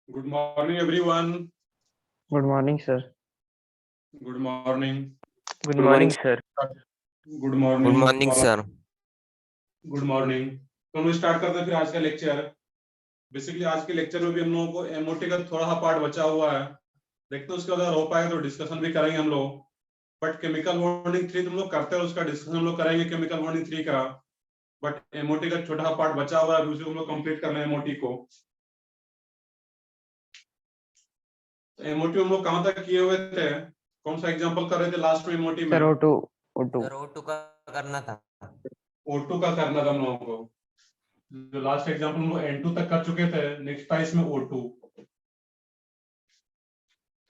Good morning, everyone. Good morning, sir. Good morning. Good Good morning, morning, sir. Good morning. Good morning, sir. Good morning. तो हम start करते हैं फिर आज का लेक्चर। बेसिकली आज के लेक्चर में भी हम लोगों को एमओटी का थोड़ा सा पार्ट बचा हुआ है। देखते हैं उसके बाद हो पाएगा तो डिस्कशन भी करेंगे हम लोग। बट केमिकल बॉन्डिंग 3 तुम लोग करते हो, उसका डिस्कशन हम लोग करेंगे केमिकल बॉन्डिंग 3 का। बट एमओटी का छोटा सा पार्ट बचा हुआ है, उसे हम लोग कंप्लीट कर लें एमओटी को। एमओटी हम लोग कहाँ तक किए हुए थे? कौन सा एग्जांपल कर रहे थे लास्ट में एमओटी में? सर O2 सर O2 का करना था। O2 का करना था हम लोगों को। जो लास्ट एग्जांपल हम लोग N2 तक कर चुके थे, नेक्स्ट था इसमें O2।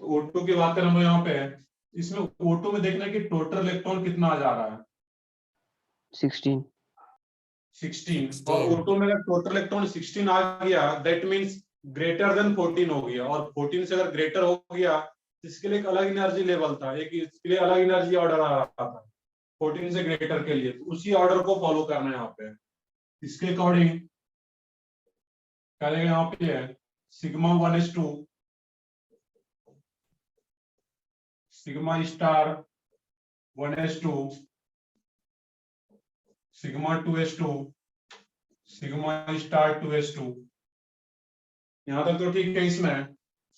तो O2 की बात करें हम लोग यहाँ पे, इसमें O2 में देखना है कि टोटल इलेक्ट्रॉन कितना आ जा रहा है। 16 16। और O2 में अगर टोटल इलेक्ट्रॉन 16 आ गया, दैट मींस ग्रेटर देन 14 हो गया। और 14 से अगर ग्रेटर हो गया, इसके लिए एक अलग एनर्जी लेवल था, एक इसके लिए अलग एनर्जी ऑर्डर आ रहा था 14 से ग्रेटर के लिए। तो उसी ऑर्डर को फॉलो करना है यहाँ पे। इसके अकॉर्डिंग करेंगे यहाँ पे है sigma 1s2 sigma star 1s2 sigma 2s2 sigma star 2s2। यहाँ तक तो ठीक है, इसमें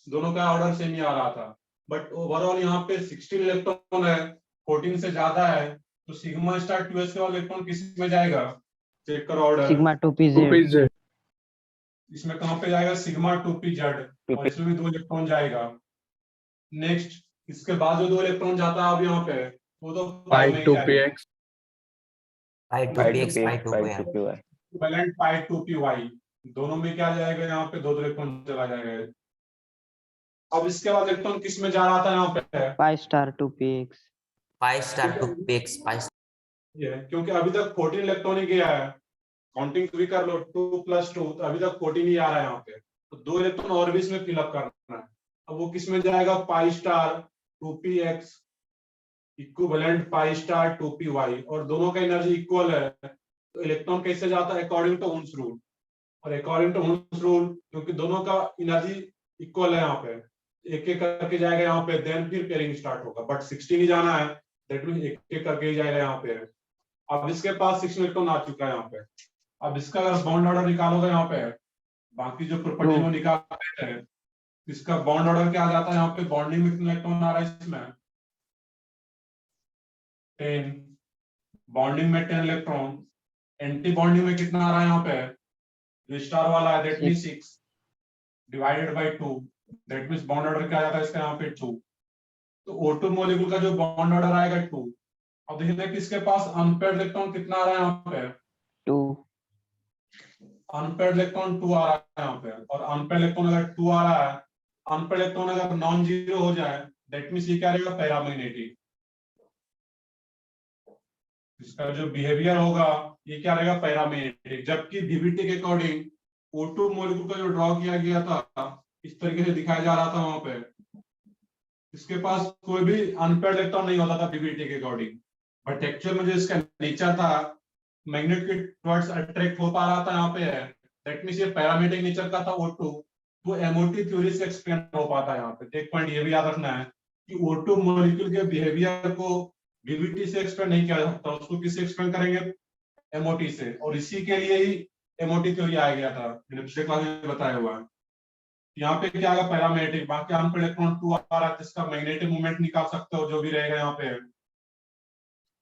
दोनों का ऑर्डर सेम ही आ रहा था। बट ओवरऑल यहाँ पे 16 इलेक्ट्रॉन है, 14 से ज्यादा है, तो सिग्मा स्टार 2s का इलेक्ट्रॉन किस में जाएगा? चेक करो ऑर्डर। Sigma 2pz। इसमें कहाँ पे जाएगा? Sigma 2pz। और इसमें भी 2 इलेक्ट्रॉन जाएगा। नेक्स्ट इसके बाद जो 2 इलेक्ट्रॉन जाता है अब यहाँ पे, वो तो pi 2px pi 2px pi 2py। Equivalent pi 2py। दोनों में क्या जाएगा? यहाँ पे 2 इलेक्ट्रॉन चला जाएगा। अब इसके बाद इलेक्ट्रॉन किस में जा रहा था यहाँ पे? pi star 2px। pi star 2px pi ये क्योंकि अभी तक 14 इलेक्ट्रॉन ही गया है। काउंटिंग भी कर लो, 2 + 2, तो अभी तक 14 ही आ रहा है यहाँ पे। तो 2 इलेक्ट्रॉन और भी इसमें फिलअप करना है। अब वो किस में जाएगा? Pi star 2px equivalent pi star 2py। और दोनों का एनर्जी इक्वल है, तो इलेक्ट्रॉन कैसे जाता है? According to Ohm's rule. और अकॉर्डिंग टू ओम्स रूल क्योंकि दोनों का एनर्जी इक्वल है, यहाँ पे एक एक करके जाएगा यहाँ पे, देन फिर पेयरिंग स्टार्ट होगा। बट 16 ही जाना है, दैट मींस एक एक करके ही जाएगा यहाँ पे। अब इसके पास 6 इलेक्ट्रॉन आ चुका है यहाँ पे। अब इसका अगर बॉन्ड ऑर्डर निकालोगे यहाँ पे, बाकी जो प्रॉपर्टी वो निकालते हैं, इसका बॉन्ड ऑर्डर क्या आ जाता है यहाँ पे? बॉन्डिंग में कितना इलेक्ट्रॉन आ रहा है इसमें? 10। बॉन्डिंग में 10 इलेक्ट्रॉन। एंटी बॉन्डिंग में कितना आ रहा है यहाँ पे? जो स्टार वाला है, that means 6 divided by 2, that means bond order क्या आ जाता है इसका यहाँ पे? 2। तो O2 मॉलिक्यूल का जो बॉन्ड ऑर्डर आएगा 2। अब देखिए कि इसके पास अनपेयर्ड इलेक्ट्रॉन कितना आ रहा है यहाँ पे? 2 अनपेयर्ड इलेक्ट्रॉन 2 आ रहा है यहाँ पे। और अनपेयर्ड इलेक्ट्रॉन अगर 2 आ रहा है, अनपेयर्ड इलेक्ट्रॉन अगर नॉन जीरो हो जाए, दैट मींस ये क्या रहेगा? पैरामैग्नेटिक। इसका जो बिहेवियर होगा ये क्या रहेगा? पैरामैग्नेटिक। जबकि डीबीटी के अकॉर्डिंग O2 मॉलिक्यूल का जो ड्रॉ किया गया था, इस तरीके से दिखाया जा रहा था वहां पे, इसके पास कोई भी अनपेयर्ड इलेक्ट्रॉन नहीं होता था डीबीटी के अकॉर्डिंग। बट एक्चुअल में जो इसका नेचर था, मैग्नेट के टुवर्ड्स अट्रैक्ट हो पा रहा था यहाँ पे, दैट मींस ये पैरामैग्नेटिक नेचर का था O2। वो एमओटी थ्योरी से एक्सप्लेन हो पाता है यहाँ पे। एक पॉइंट ये भी याद रखना है कि O2 मॉलिक्यूल के बिहेवियर को डीबीटी से एक्सप्लेन नहीं किया जा सकता, उसको किससे एक्सप्लेन करेंगे? एमओटी से। और इसी के लिए ही एमओटी थ्योरी आया गया था, मैंने पिछले क्लास में बताया हुआ है। यहाँ पे क्या आएगा? पैरामैग्नेटिक। बाकी अनपेयर्ड इलेक्ट्रॉन 2 आ रहा है, जिसका मैग्नेटिक मूवमेंट निकाल सकते हो, जो भी रहेगा यहाँ पे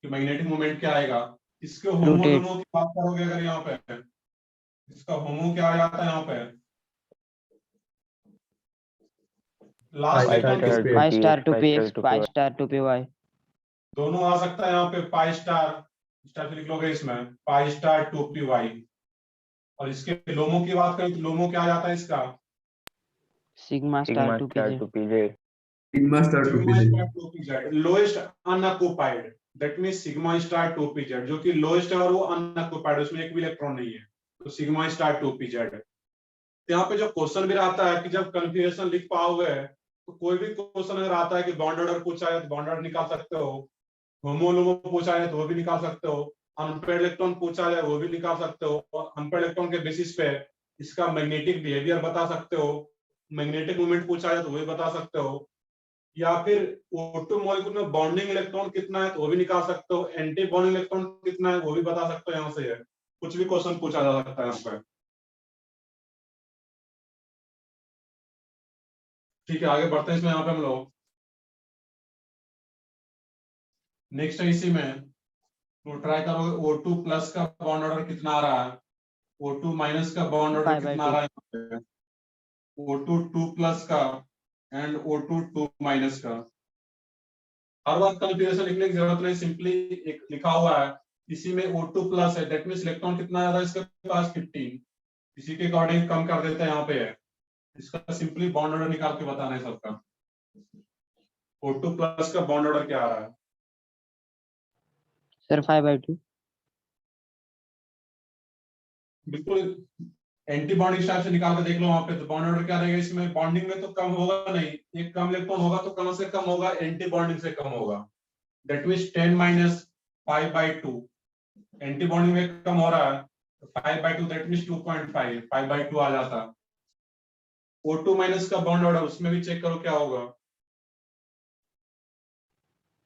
कि मैग्नेटिक मूवमेंट क्या आएगा। इसके होमोलुमो की बात करोगे अगर यहाँ पे, इसका होमो क्या आ जाता है यहाँ पे? लास्ट इलेक्ट्रॉन किस pi star 2px pi star 2py। दोनों आ सकता है यहाँ पे। पाई स्टार स्टार लिख लोगे इसमें, पाई स्टार 2py। और इसके लोमो की बात करें तो लोमो क्या आ जाता है इसका? sigma star 2pz। sigma star 2pz lowest unoccupied, that means sigma star 2pz, जो कि लोएस्ट है और वो अनऑक्युपाइड, उसमें एक भी इलेक्ट्रॉन नहीं है, तो सिग्मा स्टार 2pz। तो यहाँ पे जो क्वेश्चन भी आता है कि जब कन्फिग्रेशन लिख पाओगे, तो कोई भी क्वेश्चन अगर आता है कि बॉन्ड ऑर्डर पूछा है तो बॉन्ड ऑर्डर निकाल सकते हो, होमोलोमो पूछा है तो वो भी निकाल सकते हो, अनपेयर्ड इलेक्ट्रॉन पूछा है वो भी निकाल सकते हो, और अनपेयर्ड इलेक्ट्रॉन के बेसिस पे इसका मैग्नेटिक बिहेवियर बता सकते हो। मैग्नेटिक मोमेंट पूछा है तो वो भी बता सकते हो, या फिर O2 मॉलिक्यूल में बॉन्डिंग इलेक्ट्रॉन कितना है तो वो भी निकाल सकते हो, एंटी बॉन्डिंग इलेक्ट्रॉन कितना है वो भी बता सकते हो। यहाँ से है कुछ भी क्वेश्चन पूछा जा सकता है यहाँ पर। ठीक है, आगे बढ़ते हैं इसमें। यहाँ पे हम लोग नेक्स्ट है इसी में, तो ट्राई करोगे O2 प्लस का बॉन्ड ऑर्डर कितना आ रहा है, O2 माइनस का बॉन्ड ऑर्डर 5 by कितना आ 2. रहा है यहाँ पे, O2 2 प्लस का एंड O2 2 माइनस का। हर बार कंफ्यूजन लिखने की जरूरत नहीं, सिंपली एक लिखा हुआ है, इसी में O2 प्लस है, दैट मींस इलेक्ट्रॉन कितना आ रहा है इसके पास 15, इसी के अकॉर्डिंग कम कर देते हैं यहाँ पे है, इसका सिंपली बॉन्ड ऑर्डर निकाल के बताना है सबका। O2 प्लस का बॉन्ड ऑर्डर क्या आ रहा है Sir, 5 by 2. बिल्कुल एंटी बॉन्डिंग हिसाब से निकाल के देख लो वहां पे, तो बॉन्ड ऑर्डर क्या रहेगा इसमें, बॉन्डिंग में तो कम होगा नहीं, एक कम इलेक्ट्रॉन होगा तो कम से कम होगा, एंटी बॉन्डिंग से कम होगा, that means 10 minus 5 by 2, anti bonding में कम हो रहा है तो 5 by 2 दैट मींस 2.5, 5 by 2 आ जाता। O2 माइनस का बॉन्ड ऑर्डर उसमें भी चेक करो क्या होगा,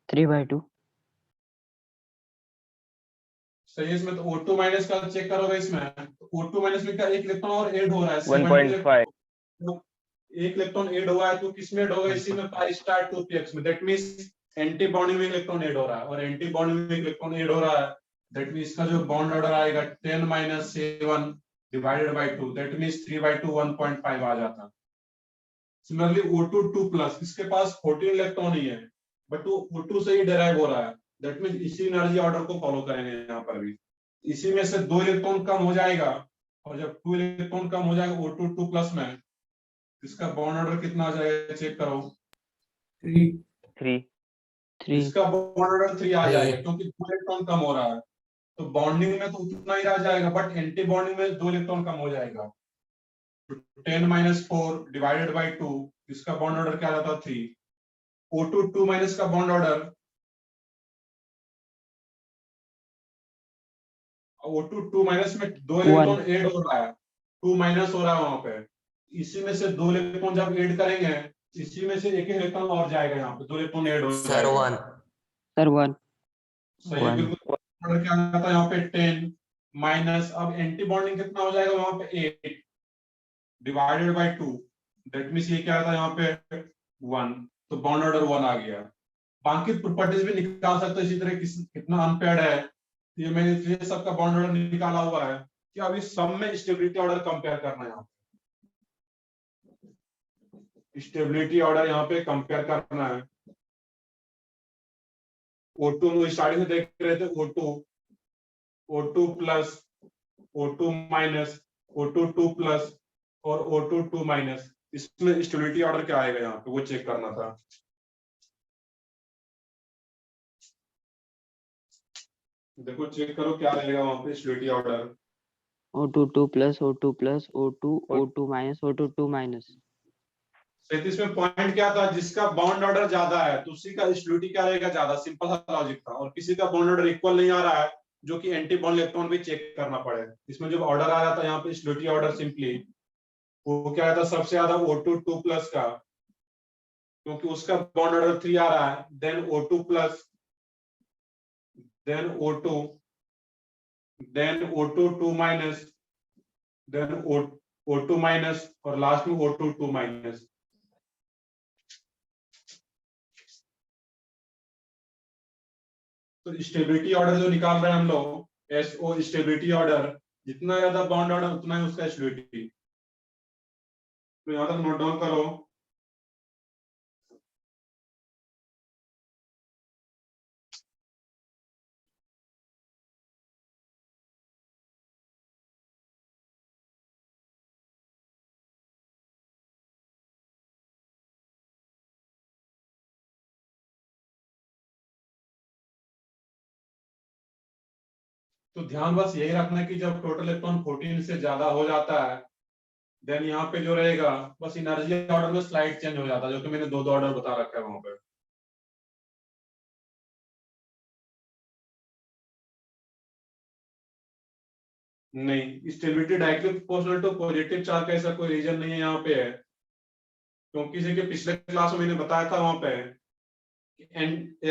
3 by 2. सही है, इसमें तो O2 माइनस का चेक करोगे इसमें, तो O2 माइनस में क्या एक इलेक्ट्रॉन और ऐड हो रहा है 1.5. एक इलेक्ट्रॉन ऐड हुआ है तो किसमें ऐड होगा, इसी में pi स्टार 2px में, दैट मींस एंटी बॉन्डिंग में इलेक्ट्रॉन ऐड हो रहा है, और एंटी बॉन्डिंग में इलेक्ट्रॉन ऐड हो रहा है, दैट मींस इसका जो बॉन्ड ऑर्डर आएगा 10 minus 7 divided by 2, that means 3 by 2 1.5 आ जाता। सिमिलरली O2 2 प्लस, इसके पास 14 इलेक्ट्रॉन ही है बट वो O2 से ही डिराइव हो रहा है, दैट मींस इसी एनर्जी ऑर्डर को फॉलो करेंगे यहाँ पर भी, इसी में से 2 इलेक्ट्रॉन कम हो जाएगा, और जब 2 इलेक्ट्रॉन कम हो जाएगा O2 2 प्लस में, इसका बॉन्ड ऑर्डर कितना आ जाएगा चेक करो, 3. इसका बॉन्ड ऑर्डर 3 आ जाएगा 3. क्योंकि 2 इलेक्ट्रॉन कम हो रहा है, तो बॉन्डिंग में तो उतना ही रह जाएगा बट एंटी बॉन्डिंग में 2 इलेक्ट्रॉन कम हो जाएगा, तो 10 माइनस 4 डिवाइडेड बाय 2, इसका बॉन्ड ऑर्डर क्या रहता है 3। O2 2 माइनस का बॉन्ड ऑर्डर, O2 2 माइनस में 2 इलेक्ट्रॉन ऐड हो रहा है, 2 माइनस हो रहा है वहां पे, इसी में से 2 इलेक्ट्रॉन जब ऐड करेंगे, इसी में से एक इलेक्ट्रॉन और जाएगा यहाँ पे, 2 इलेक्ट्रॉन ऐड हो सर जाएगा। 1. Sir, 1. सही है, बिल्कुल ऑर्डर क्या आता है यहाँ पे 10 माइनस, अब एंटी बॉन्डिंग कितना हो जाएगा वहां पे 8 डिवाइडेड बाय 2, दैट मींस ये क्या आता है यहाँ पे 1, तो बॉन्ड ऑर्डर 1 आ गया। बाकी प्रॉपर्टीज भी निकाल सकते हो इसी तरह, कितना अनपेयर्ड है, ये मैंने इसलिए सबका बॉन्ड ऑर्डर निकाला हुआ है कि अभी सब में स्टेबिलिटी ऑर्डर कंपेयर करना है, यहाँ स्टेबिलिटी ऑर्डर यहाँ पे कंपेयर करना है। O2 स्टार्टिंग में देख रहे थे O2 plus, O2 minus, O2 2 plus और O2 2 माइनस, इसमें स्टेबिलिटी ऑर्डर क्या आएगा यहाँ पे वो चेक करना था। देखो चेक करो क्या रहेगा वहां पे stability order, O2 2 plus, O2 plus, O2, O2 minus, O2 2 minus. 37 में पॉइंट क्या था, जिसका बॉन्ड ऑर्डर ज्यादा है तो उसी का स्टेबिलिटी क्या रहेगा ज्यादा, सिंपल सा लॉजिक था, और किसी का बॉन्ड ऑर्डर इक्वल नहीं आ रहा है जो कि एंटी बॉन्ड इलेक्ट्रॉन भी चेक करना पड़े, इसमें जब ऑर्डर आ जाता है यहाँ पे स्टेबिलिटी ऑर्डर सिंपली वो क्या था सबसे ज्यादा O2 2 प्लस का, क्योंकि उसका बॉन्ड ऑर्डर 3 आ रहा है, then O2 plus, then O2, then O2 2 minus, then O2 minus और लास्ट में O2 2 माइनस। तो स्टेबिलिटी ऑर्डर जो निकाल रहे हैं हम लोग, SO स्टेबिलिटी ऑर्डर, जितना ज्यादा बॉन्ड ऑर्डर उतना ही उसका स्टेबिलिटी, तो यहां तक नोट डाउन करो। तो ध्यान बस यही रखना है कि जब टोटल इलेक्ट्रॉन 14 से ज्यादा हो जाता है, देन यहाँ पे जो रहेगा बस एनर्जी ऑर्डर में स्लाइड चेंज हो जाता है, जो कि मैंने दो ऑर्डर बता रखा है वहां पे। नहीं, stability directly proportional to positive charge का ऐसा कोई रीजन नहीं है यहाँ पे है, क्योंकि जैसे कि पिछले क्लास में मैंने बताया था वहां पे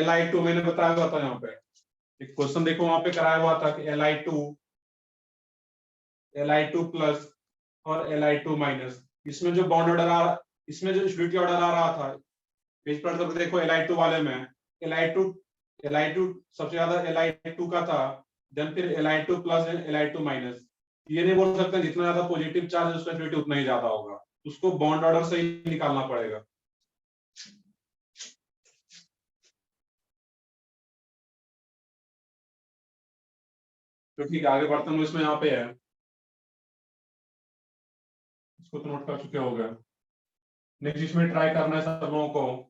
Li2 मैंने बताया हुआ था यहाँ पे एक क्वेश्चन देखो वहां पे कराया हुआ था कि Li2 प्लस और Li2 माइनस, इसमें जो बॉन्ड ऑर्डर आ इसमें जो स्टैटिक ऑर्डर आ रहा था पेज पर तो देखो Li2 वाले में Li2 सबसे ज्यादा Li2 का था, देन फिर Li2 प्लस Li2 माइनस। ये नहीं बोल सकते जितना ज्यादा पॉजिटिव चार्ज है उसका स्टैटिक उतना ही ज्यादा होगा, उसको बॉन्ड ऑर्डर से ही निकालना पड़ेगा। तो ठीक है आगे बढ़ते हैं, इसमें यहाँ पे है, इसको तो नोट कर चुके हो गए। नेक्स्ट इसमें ट्राई करना है सब लोगों को।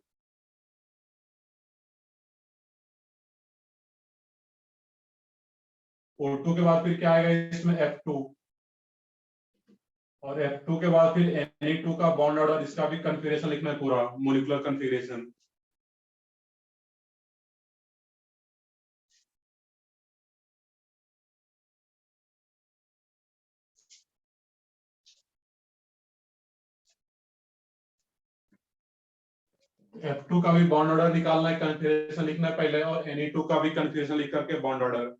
O2 के बाद फिर क्या आएगा इसमें F2, और F2 के बाद फिर Na2 का बॉन्ड ऑर्डर, इसका भी कन्फिगरेशन लिखना है पूरा मॉलिक्यूलर कन्फिगरेशन। F2 का भी बॉन्ड ऑर्डर निकालना है, कन्फिगरेशन लिखना है पहले, और Na2 का भी कन्फिगरेशन लिख करके बॉन्ड ऑर्डर।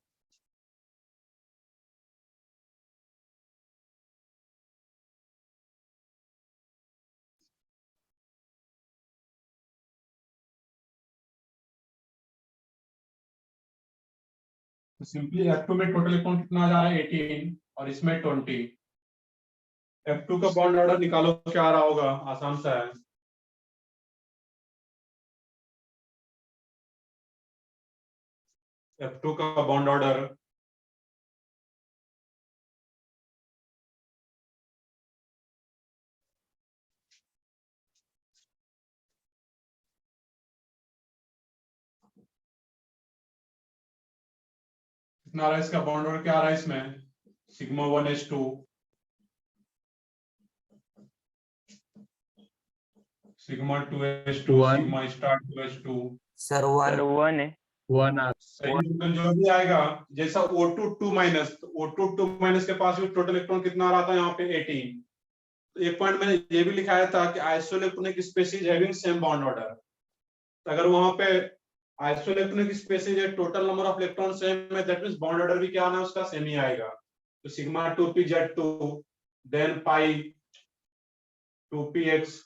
तो सिंपली F2 में टोटल इलेक्ट्रॉन कितना आ जा रहा है 18 और इसमें 20। F2 का बॉन्ड ऑर्डर निकालो क्या आ रहा होगा, आसान सा है। F2 का बॉन्ड ऑर्डर कितना आ रहा है, इसका बॉन्ड ऑर्डर क्या आ रहा है इसमें sigma 1s2 sigma 2s2 sigma star 2s2 sir 1 है 1 R सही जो भी आएगा। जैसा O2 2 माइनस, तो O2 2 माइनस के पास भी टोटल इलेक्ट्रॉन कितना आ रहा था यहाँ पे 18। तो एक पॉइंट मैंने ये भी लिखाया था कि isoelectronic species having same bond order. तो अगर वहां पे आइसोइलेक्ट्रॉनिक स्पेसीज है, total number of electron same है, दैट मींस बॉन्ड ऑर्डर भी क्या आना है उसका सेम ही आएगा। तो sigma 2pz2 then pi 2px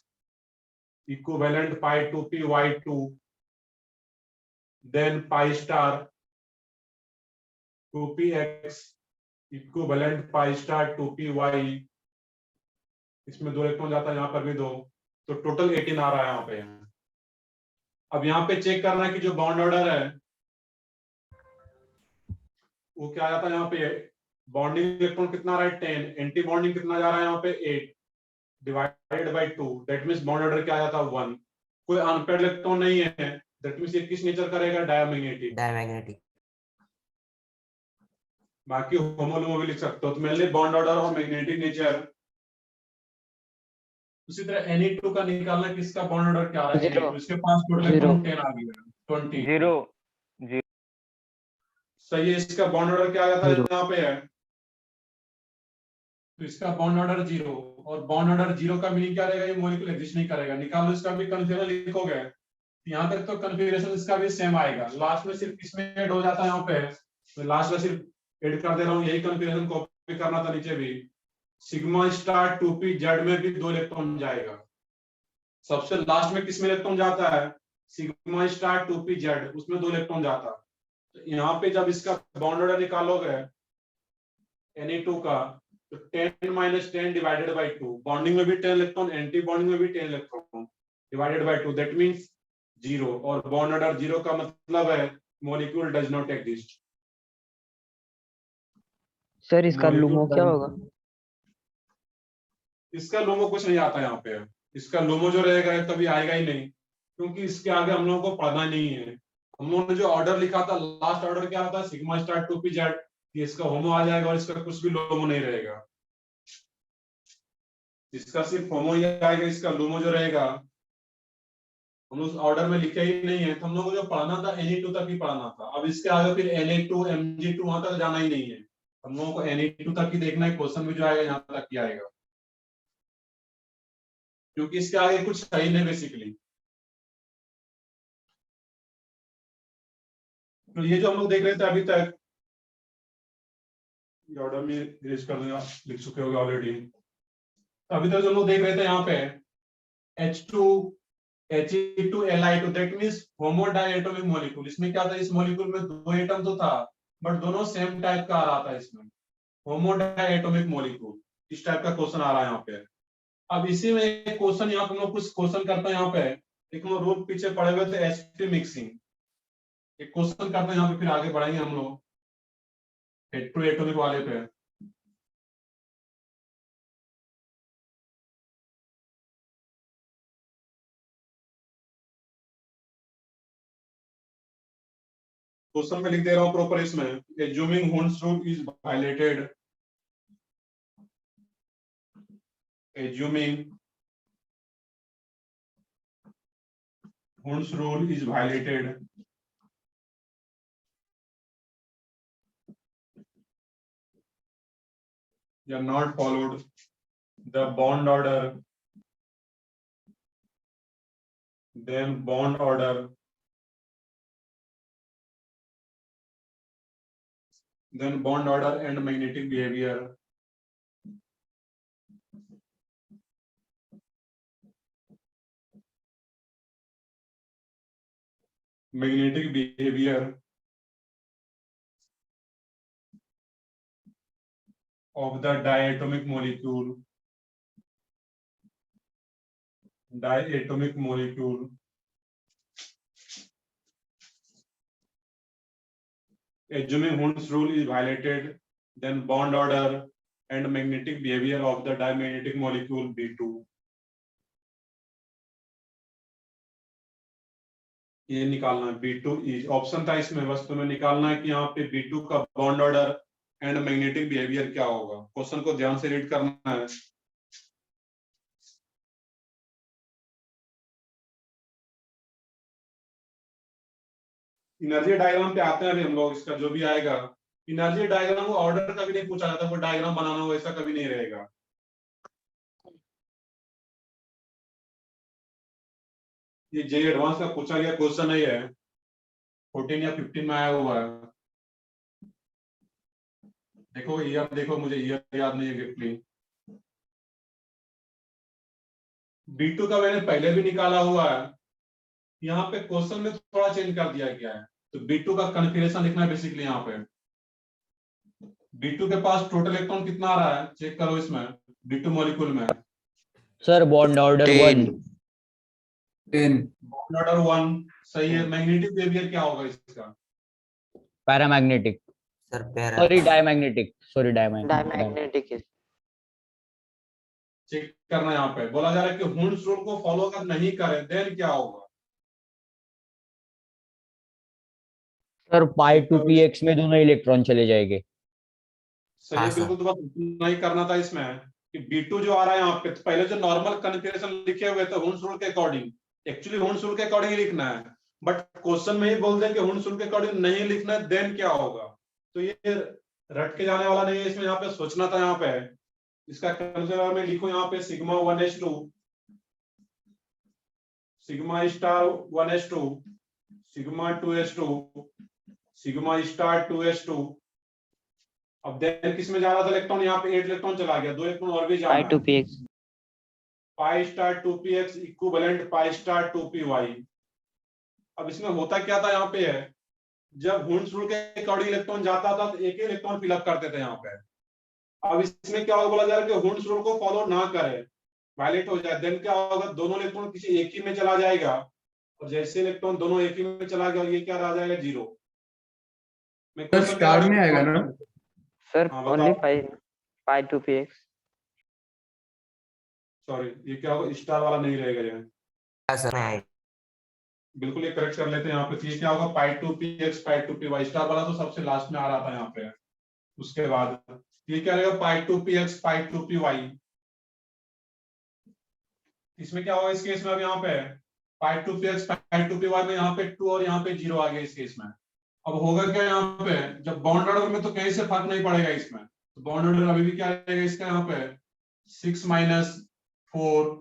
equivalent pi 2py2 then pi star 2px equivalent pi star 2py, इसमें 2 इलेक्ट्रॉन जाता है, यहाँ पर भी 2, तो टोटल 18 आ रहा है यहाँ पे। अब यहाँ पे चेक करना है कि जो बॉन्ड ऑर्डर है वो क्या जाता है, यहाँ पे बॉन्डिंग इलेक्ट्रॉन कितना आ रहा है 10, एंटी बॉन्डिंग कितना जा रहा है यहाँ पे 8 divided by 2, that means bond order क्या जाता है 1। कोई अनपेड इलेक्ट्रॉन नहीं है, दैट मींस ये किस नेचर करेगा, डायमैग्नेटिक। बाकी होमोलोमो भी लिख सकते हो, तो मेनली बॉन्ड ऑर्डर और मैग्नेटिक नेचर। उसी तरह Na2 का निकालना, किसका बॉन्ड ऑर्डर क्या आ रहा है, Zero. Na2 इसके पास टोटल इलेक्ट्रॉन 10 आ गया 20 0 सही है। इसका बॉन्ड ऑर्डर क्या आ जाता है, Zero. यहाँ पे है, तो इसका बॉन्ड ऑर्डर 0, और बॉन्ड ऑर्डर 0 का मीनिंग क्या रहेगा, ये मॉलिक्यूल एग्जिस्ट नहीं करेगा। निकालो, इसका भी कन्फिगरेशन लिखोगे, यहाँ तक तो कन्फिगरेशन इसका भी सेम आएगा, लास्ट में सिर्फ किसमें ऐड हो जाता है यहाँ पे, तो लास्ट में सिर्फ ऐड कर दे रहा हूँ, यही कन्फिगरेशन कॉपी करना था नीचे भी। सिग्मा स्टार 2pz में भी 2 इलेक्ट्रॉन जाएगा, सबसे लास्ट में किसमें इलेक्ट्रॉन जाता है, सिग्मा स्टार 2pz, उसमें 2 इलेक्ट्रॉन जाता है। तो यहाँ पे जब इसका बॉन्ड ऑर्डर निकालोगे Na2 का, तो 10 माइनस 10 डिवाइडेड बाई 2, बॉन्डिंग में भी 10 इलेक्ट्रॉन, एंटी बॉन्डिंग में भी 10 electron divided by 2, that means 0, और बॉन्ड ऑर्डर 0 का मतलब है molecule does not exist. Sir इसका लुमो क्या होगा, इसका लोमो कुछ नहीं आता यहाँ पे, इसका लोमो जो रहेगा कभी आएगा ही नहीं, क्योंकि इसके आगे हम लोगों को पढ़ना नहीं है। हम लोगों ने जो ऑर्डर लिखा था, लास्ट ऑर्डर क्या था, सिग्मा स्टार 2pz, इसका होमो आ जाएगा और इसका कुछ भी लोमो नहीं रहेगा, इसका सिर्फ होमो ही आएगा, इसका लोमो जो रहेगा हम उस ऑर्डर में लिखे ही नहीं है। तो हम लोगों को जो पढ़ना था Na2 तक ही पढ़ना था, अब इसके आगे फिर Na2 Mg2 वहां तक जाना ही नहीं है, हम लोगों को Na2 तक ही देखना है, क्वेश्चन भी जो आएगा यहाँ तक ही आएगा। क्योंकि इसके आगे कुछ सही नहीं बेसिकली। तो ये जो हम लोग देख रहे थे अभी तक, ऑर्डर में इरेज कर दूंगा, लिख चुके होगे ऑलरेडी। अभी तक जो हम लोग देख रहे थे यहाँ पे H2 He2Li2 that means होमोडाइएटोमिक molecule. इसमें क्या था, इस मॉलिक्यूल में दो एटम तो था बट दोनों सेम टाइप का आ रहा था इसमें, होमोडाइएटोमिक मॉलिक्यूल। इस टाइप का क्वेश्चन आ रहा है यहाँ पे। अब इसी में एक क्वेश्चन यहाँ पे हम लोग कुछ क्वेश्चन करते हैं यहाँ पे, एक हम लोग रूल पीछे पढ़े हुए थे sp मिक्सिंग। एक क्वेश्चन करते हैं यहाँ पे, फिर आगे बढ़ेंगे हम लोग H2 एटॉमिक वाले पे। क्वेश्चन में लिख दे रहा हूँ प्रॉपर इसमें, assuming हुंस rule is violated, assuming हुंस rule is violated, you have not followed the bond order, then bond order, then bond order and magnetic behavior, magnetic behavior of the diatomic molecule, diatomic molecule, assuming Hund's rule is violated, then bond order and magnetic behavior of the dimagnetic molecule B2. ये निकालना है B2 is option था इसमें, बस तुम्हें निकालना है कि यहाँ पे B2 का bond order and magnetic behaviour क्या होगा। क्वेश्चन को ध्यान से रीड करना है। एनर्जी डायग्राम पे आते हैं अभी हम लोग, इसका जो भी आएगा एनर्जी डायग्राम, ऑर्डर कभी नहीं पूछा जाता, वो डायग्राम बनाना हो ऐसा कभी नहीं रहेगा। ये जे एडवांस का पूछा गया क्वेश्चन नहीं है, 14 या 15 में आया हुआ है। देखो ईयर, देखो मुझे ईयर याद नहीं है एग्जैक्टली। B2 का मैंने पहले भी निकाला हुआ है, यहाँ पे क्वेश्चन में थोड़ा चेंज कर दिया गया है। तो B2 का कन्फिगरेशन लिखना है बेसिकली। यहाँ पे B2 के पास टोटल इलेक्ट्रॉन कितना आ रहा है चेक करो इसमें, B2 मॉलिक्यूल में। Sir bond order 1 10 bond order 1 सही है। मैग्नेटिक बिहेवियर क्या होगा इसका? Paramagnetic, sir para sorry diamagnetic, sorry diamagnetic. Diamagnetic है। चेक करना है। यहाँ पे बोला जा रहा है कि हुंस रूल को फॉलो अगर नहीं करें देन क्या होगा? Sir pi two P X में दोनों इलेक्ट्रॉन चले जाएंगे। सही हाँ, है, बिल्कुल। तो बस इतना ही करना था इसमें कि B2 जो आ रहा है यहाँ पे, तो पहले जो नॉर्मल कन्फिगरेशन लिखे हुए थे हुंस रूल के अकॉर्डिंग, एक्चुअली हुंस रूल के अकॉर्डिंग ही लिखना है, बट क्वेश्चन में ही बोल दें कि हुंस रूल के अकॉर्डिंग नहीं लिखना है देन क्या होगा। तो ये रट के जाने वाला नहीं है, इसमें यहाँ पे सोचना था। यहाँ पे इसका कंसिडर में लिखो, यहाँ पे sigma 1s2, sigma star 1s2, sigma 2s2, sigma star 2s2। अब देन किस में जा रहा था इलेक्ट्रॉन? यहाँ पे 8 इलेक्ट्रॉन चला गया, 2 इलेक्ट्रॉन और भी जाना पाई है। Two P X. Pi star 2px equivalent pi star 2py। अब इसमें होता क्या था यहाँ पे है, जब हुंस रूल के अकॉर्डिंग इलेक्ट्रॉन जाता था तो एक ही इलेक्ट्रॉन फिलअप करते थे यहाँ पे। अब इसमें क्या होगा, बोला जा रहा है कि हुंस रूल को फॉलो ना करे, वायलेट हो जाए, देन क्या होगा, दोनों इलेक्ट्रॉन किसी एक ही में चला जाएगा, और जैसे इलेक्ट्रॉन दोनों एक ही में चला गया, ये क्या रह जाएगा, 0। सर स्टार में आएगा ना? सर हाँ, ओनली बताओ। पाई टू पी एक्स। सॉरी, ये क्या होगा, स्टार वाला नहीं रहेगा ये। सर आएगा। बिल्कुल, ये करेक्ट कर लेते हैं यहाँ पे। तो ये क्या होगा, पाई 2px पाई 2py। स्टार वाला तो सबसे लास्ट में आ रहा था यहाँ पे। उसके बाद ये क्या रहेगा, पाई 2px पाई 2py। इसमें क्या होगा इस केस में, अब यहाँ पे पाई 2px पाई 2py में यहाँ पे 2 और यहाँ पे 0 आ गया इस केस में। अब होगा क्या यहाँ पे, जब बॉन्ड ऑर्डर में तो कहीं से फर्क नहीं पड़ेगा इसमें, तो बॉन्ड ऑर्डर अभी भी क्या रहेगा इसका, यहाँ पे 6 - 4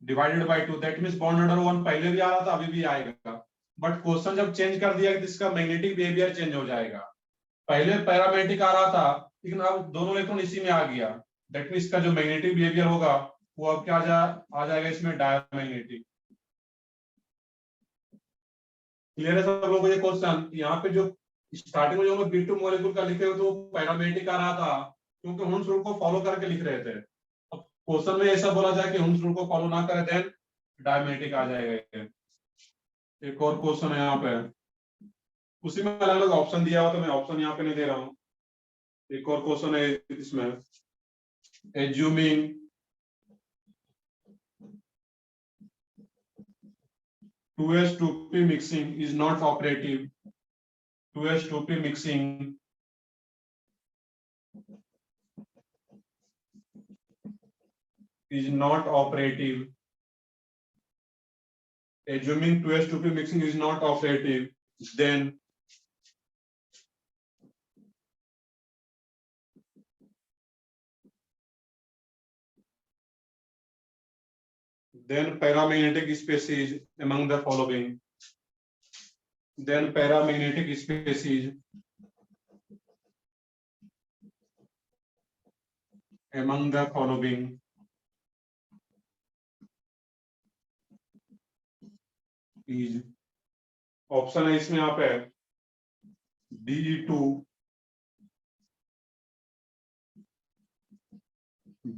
divided by 2, that means bond number 1 पहले भी आ रहा था, अभी भी आएगा, बट क्वेश्चन जब चेंज कर दिया कि इसका मैग्नेटिक बिहेवियर चेंज हो जाएगा। पहले पैरामैग्नेटिक आ रहा था, लेकिन अब दोनों इलेक्ट्रॉन इसी में आ गया, दैट मींस इसका जो मैग्नेटिक बिहेवियर होगा वो अब क्या आ जाएगा इसमें, डायमैग्नेटिक। क्लियर है सब लोगों को ये क्वेश्चन? यहाँ पे जो स्टार्टिंग में जो हम B2 मॉलिक्यूल का लिखे हुए तो पैरामैग्नेटिक आ रहा था, क्योंकि हुंस रूल को फॉलो करके लिख रहे थे। अब क्वेश्चन में ऐसा बोला जाए कि हुंस रूल को फॉलो ना करें देन डायमैग्नेटिक आ जाएगा ये। एक और क्वेश्चन है यहाँ पे, उसी में अलग अलग ऑप्शन दिया हुआ, तो मैं ऑप्शन यहाँ पे नहीं दे रहा हूँ। एक और क्वेश्चन है इसमें, assuming two S two P mixing is not operative, 2s2p mixing is not operative. Assuming 2s2p mixing is not operative, then paramagnetic species among the following. Then paramagnetic species among the following is, option है इसमें यहाँ पे D2,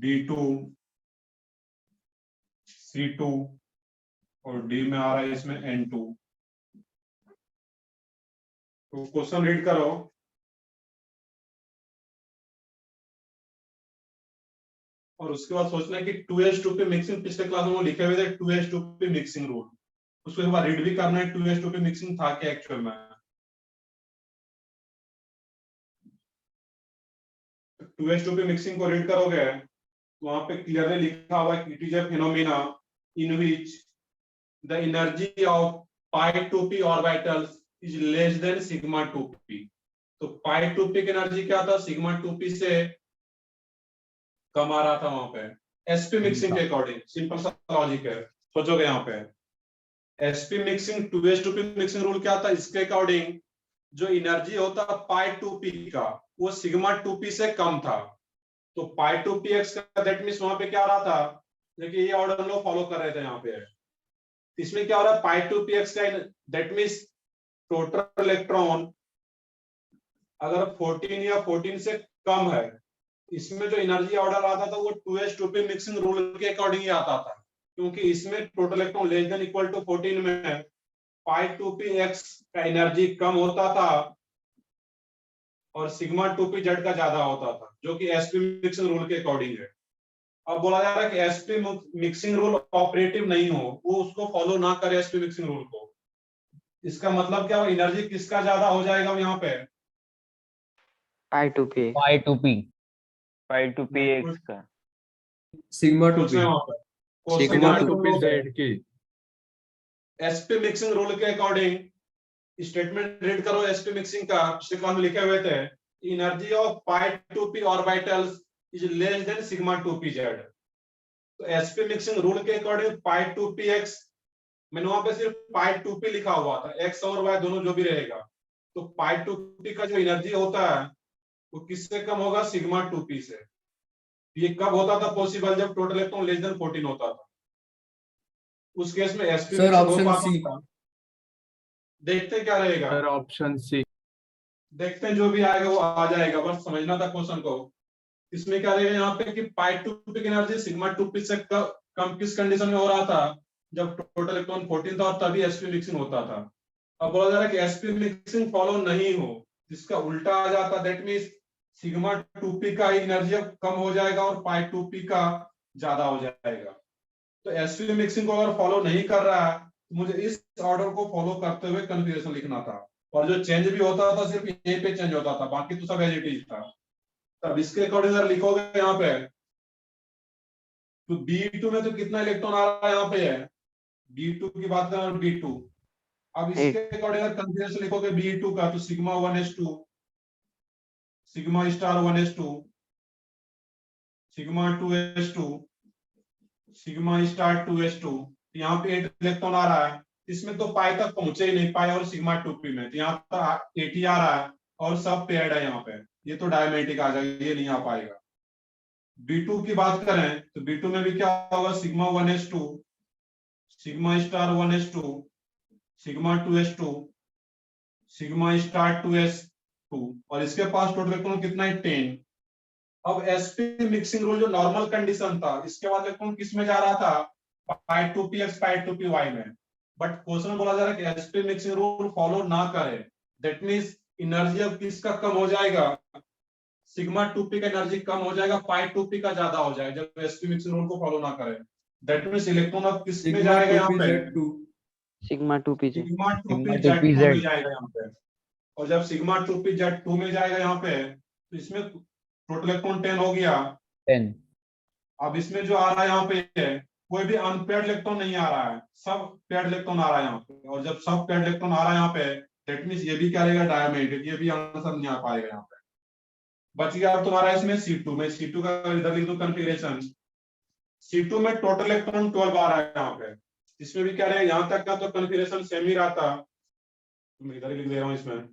D2, C2 और D में आ रहा है इसमें N2। तो क्वेश्चन रीड करो। और उसके बाद सोचना है कि 2s2p मिक्सिंग पिछले क्लास में लिखे हुए थे 2s2p मिक्सिंग रूल, उसके बाद रीड भी करना है 2s2p मिक्सिंग था क्या एक्चुअल में। 2s2p मिक्सिंग को रीड करोगे तो वहां पे क्लियरली लिखा हुआ है, it is a phenomena in which the energy of pi2p orbitals is less than sigma 2p। तो pi2p की एनर्जी क्या था, सिग्मा 2p से कम आ रहा था वहां पे। sp मिक्सिंग के अकॉर्डिंग सिंपल सा लॉजिक है, सोचोगे यहाँ पे sp mixing 2s2p mixing rule क्या था, इसके अकॉर्डिंग जो एनर्जी होता pi2p का वो सिग्मा 2p से कम था। तो pi2px का दैट मींस वहां पे क्या आ रहा था, देखिए ये ऑर्डर हम लोग फॉलो कर रहे थे यहाँ पे, इसमें क्या हो रहा है pi2px का दैट मींस टोटल इलेक्ट्रॉन अगर 14 या 14 से कम है, इसमें जो एनर्जी ऑर्डर आता था वो 2s2p मिक्सिंग रूल के अकॉर्डिंग ही आता था, क्योंकि इसमें total electron less than equal to 14 में pi2px का एनर्जी कम होता था और सिग्मा 2p जेड का ज्यादा होता था, जो कि sp मिक्सिंग रूल के अकॉर्डिंग है। अब बोला जा रहा है कि sp मिक्सिंग रूल ऑपरेटिव नहीं हो, वो उसको फॉलो ना करे sp मिक्सिंग रूल को। इसका मतलब क्या, एनर्जी किसका ज्यादा हो जाएगा यहाँ पे, pi2p pi2px का sigma 2p sigma 2p Z की। sp मिक्सिंग रूल के अकॉर्डिंग स्टेटमेंट रीड करो sp मिक्सिंग का, पिछले क्लास में लिखे हुए थे, energy of pi2p orbitals is less than sigma 2p Z. तो sp मिक्सिंग रूल के अकॉर्डिंग pi2px, मैंने वहां पे सिर्फ pi2p लिखा हुआ था, x और y दोनों जो भी रहेगा, तो pi2p का जो एनर्जी होता है वो किससे कम होगा, सिग्मा 2p से। ये कब होता था पॉसिबल, जब टोटल इलेक्ट्रॉन लेस देन 14 होता था, उस केस में sp सर मिक्सिंग हो ऑप्शन पाता सी। था। देखते क्या रहेगा, सर ऑप्शन सी। देखते हैं जो भी आएगा वो आ जाएगा, बस समझना था क्वेश्चन को। इसमें क्या रहेगा यहाँ पे कि pi2p की एनर्जी सिग्मा 2p से कम किस कंडीशन में हो रहा था, जब टोटल इलेक्ट्रॉन 14 था और तभी sp मिक्सिंग होता था। अब बोला जा रहा है कि sp मिक्सिंग फॉलो नहीं हो, जिसका उल्टा आ जाता, दैट मींस सिग्मा 2p का एनर्जी कम हो जाएगा और pi2p का ज्यादा हो जाएगा। तो sp मिक्सिंग को अगर फॉलो नहीं कर रहा है तो मुझे इस ऑर्डर को फॉलो करते हुए कन्फिग्रेशन लिखना था, और जो चेंज भी होता था सिर्फ यहीं पे चेंज होता था, बाकी तो सब एज इट इज था। तब इसके अकॉर्डिंग अगर लिखोगे यहाँ पे तो B2 में तो कितना इलेक्ट्रॉन आ रहा है, यहाँ पे है B2 की बात करें, B2। अब इसके अकॉर्डिंग अगर कन्फिग्रेशन लिखोगे B2 का तो sigma 1s2, sigma star 1s2, sigma 2s2, sigma star 2s2, यहाँ पे 8 इलेक्ट्रॉन आ रहा है, इसमें तो पाई तक पहुंचे ही नहीं, पाई और सिग्मा 2p में, तो यहाँ तक 80 आ रहा है और सब पेयर्ड है यहाँ पे, ये तो डायमेटिक आ जाएगा, ये नहीं आ पाएगा। B2 की बात करें तो B2 में भी क्या होगा, sigma 1s2, sigma star 1s2, sigma 2s2, sigma star 2s2, और इसके पास टोटल इलेक्ट्रॉन कितना है, 10। अब sp मिक्सिंग रूल जो नॉर्मल कंडीशन था, इसके बाद इलेक्ट्रॉन किस में जा रहा था, पाई 2px पाई 2py में, बट क्वेश्चन बोला जा रहा है कि sp मिक्सिंग रूल फॉलो ना करे, दैट मींस एनर्जी अब किसका कम हो जाएगा, सिग्मा 2p का एनर्जी कम हो जाएगा, पाई 2p का ज्यादा हो जाएगा जब sp मिक्सिंग रूल को फॉलो ना करे। दैट मींस इलेक्ट्रॉन अब किस में सिग्मा जाएगा, यहाँ 2p पे Z2 sigma 2p z। Sigma 2p Sigma 2p Z2 में Z। जाएगा यहाँ पे, और जब सिग्मा 2p Z2 में जाएगा यहाँ पे, तो इसमें टोटल इलेक्ट्रॉन 10 हो गया। 10 अब इसमें जो आ रहा है यहाँ पे, कोई भी अनपेयर्ड इलेक्ट्रॉन नहीं आ रहा है, सब पेयर्ड इलेक्ट्रॉन आ रहा है यहाँ पे, और जब सब पेयर्ड इलेक्ट्रॉन आ रहा है यहाँ पे, दैट मींस ये भी क्या रहेगा, डायमेटिक, ये भी आंसर नहीं आ पाएगा यहाँ पे। बच गया अब तुम्हारा इसमें C2 में, C2 का इधर लिख दो कॉन्फ़िगरेशन, C2 में टोटल इलेक्ट्रॉन 12 आ रहा है यहाँ पे, इसमें भी क्या रहेगा, यहाँ तक का तो कॉन्फ़िगरेशन सेम ही रहता, मैं इधर लिख दे रहा हूँ इसमें,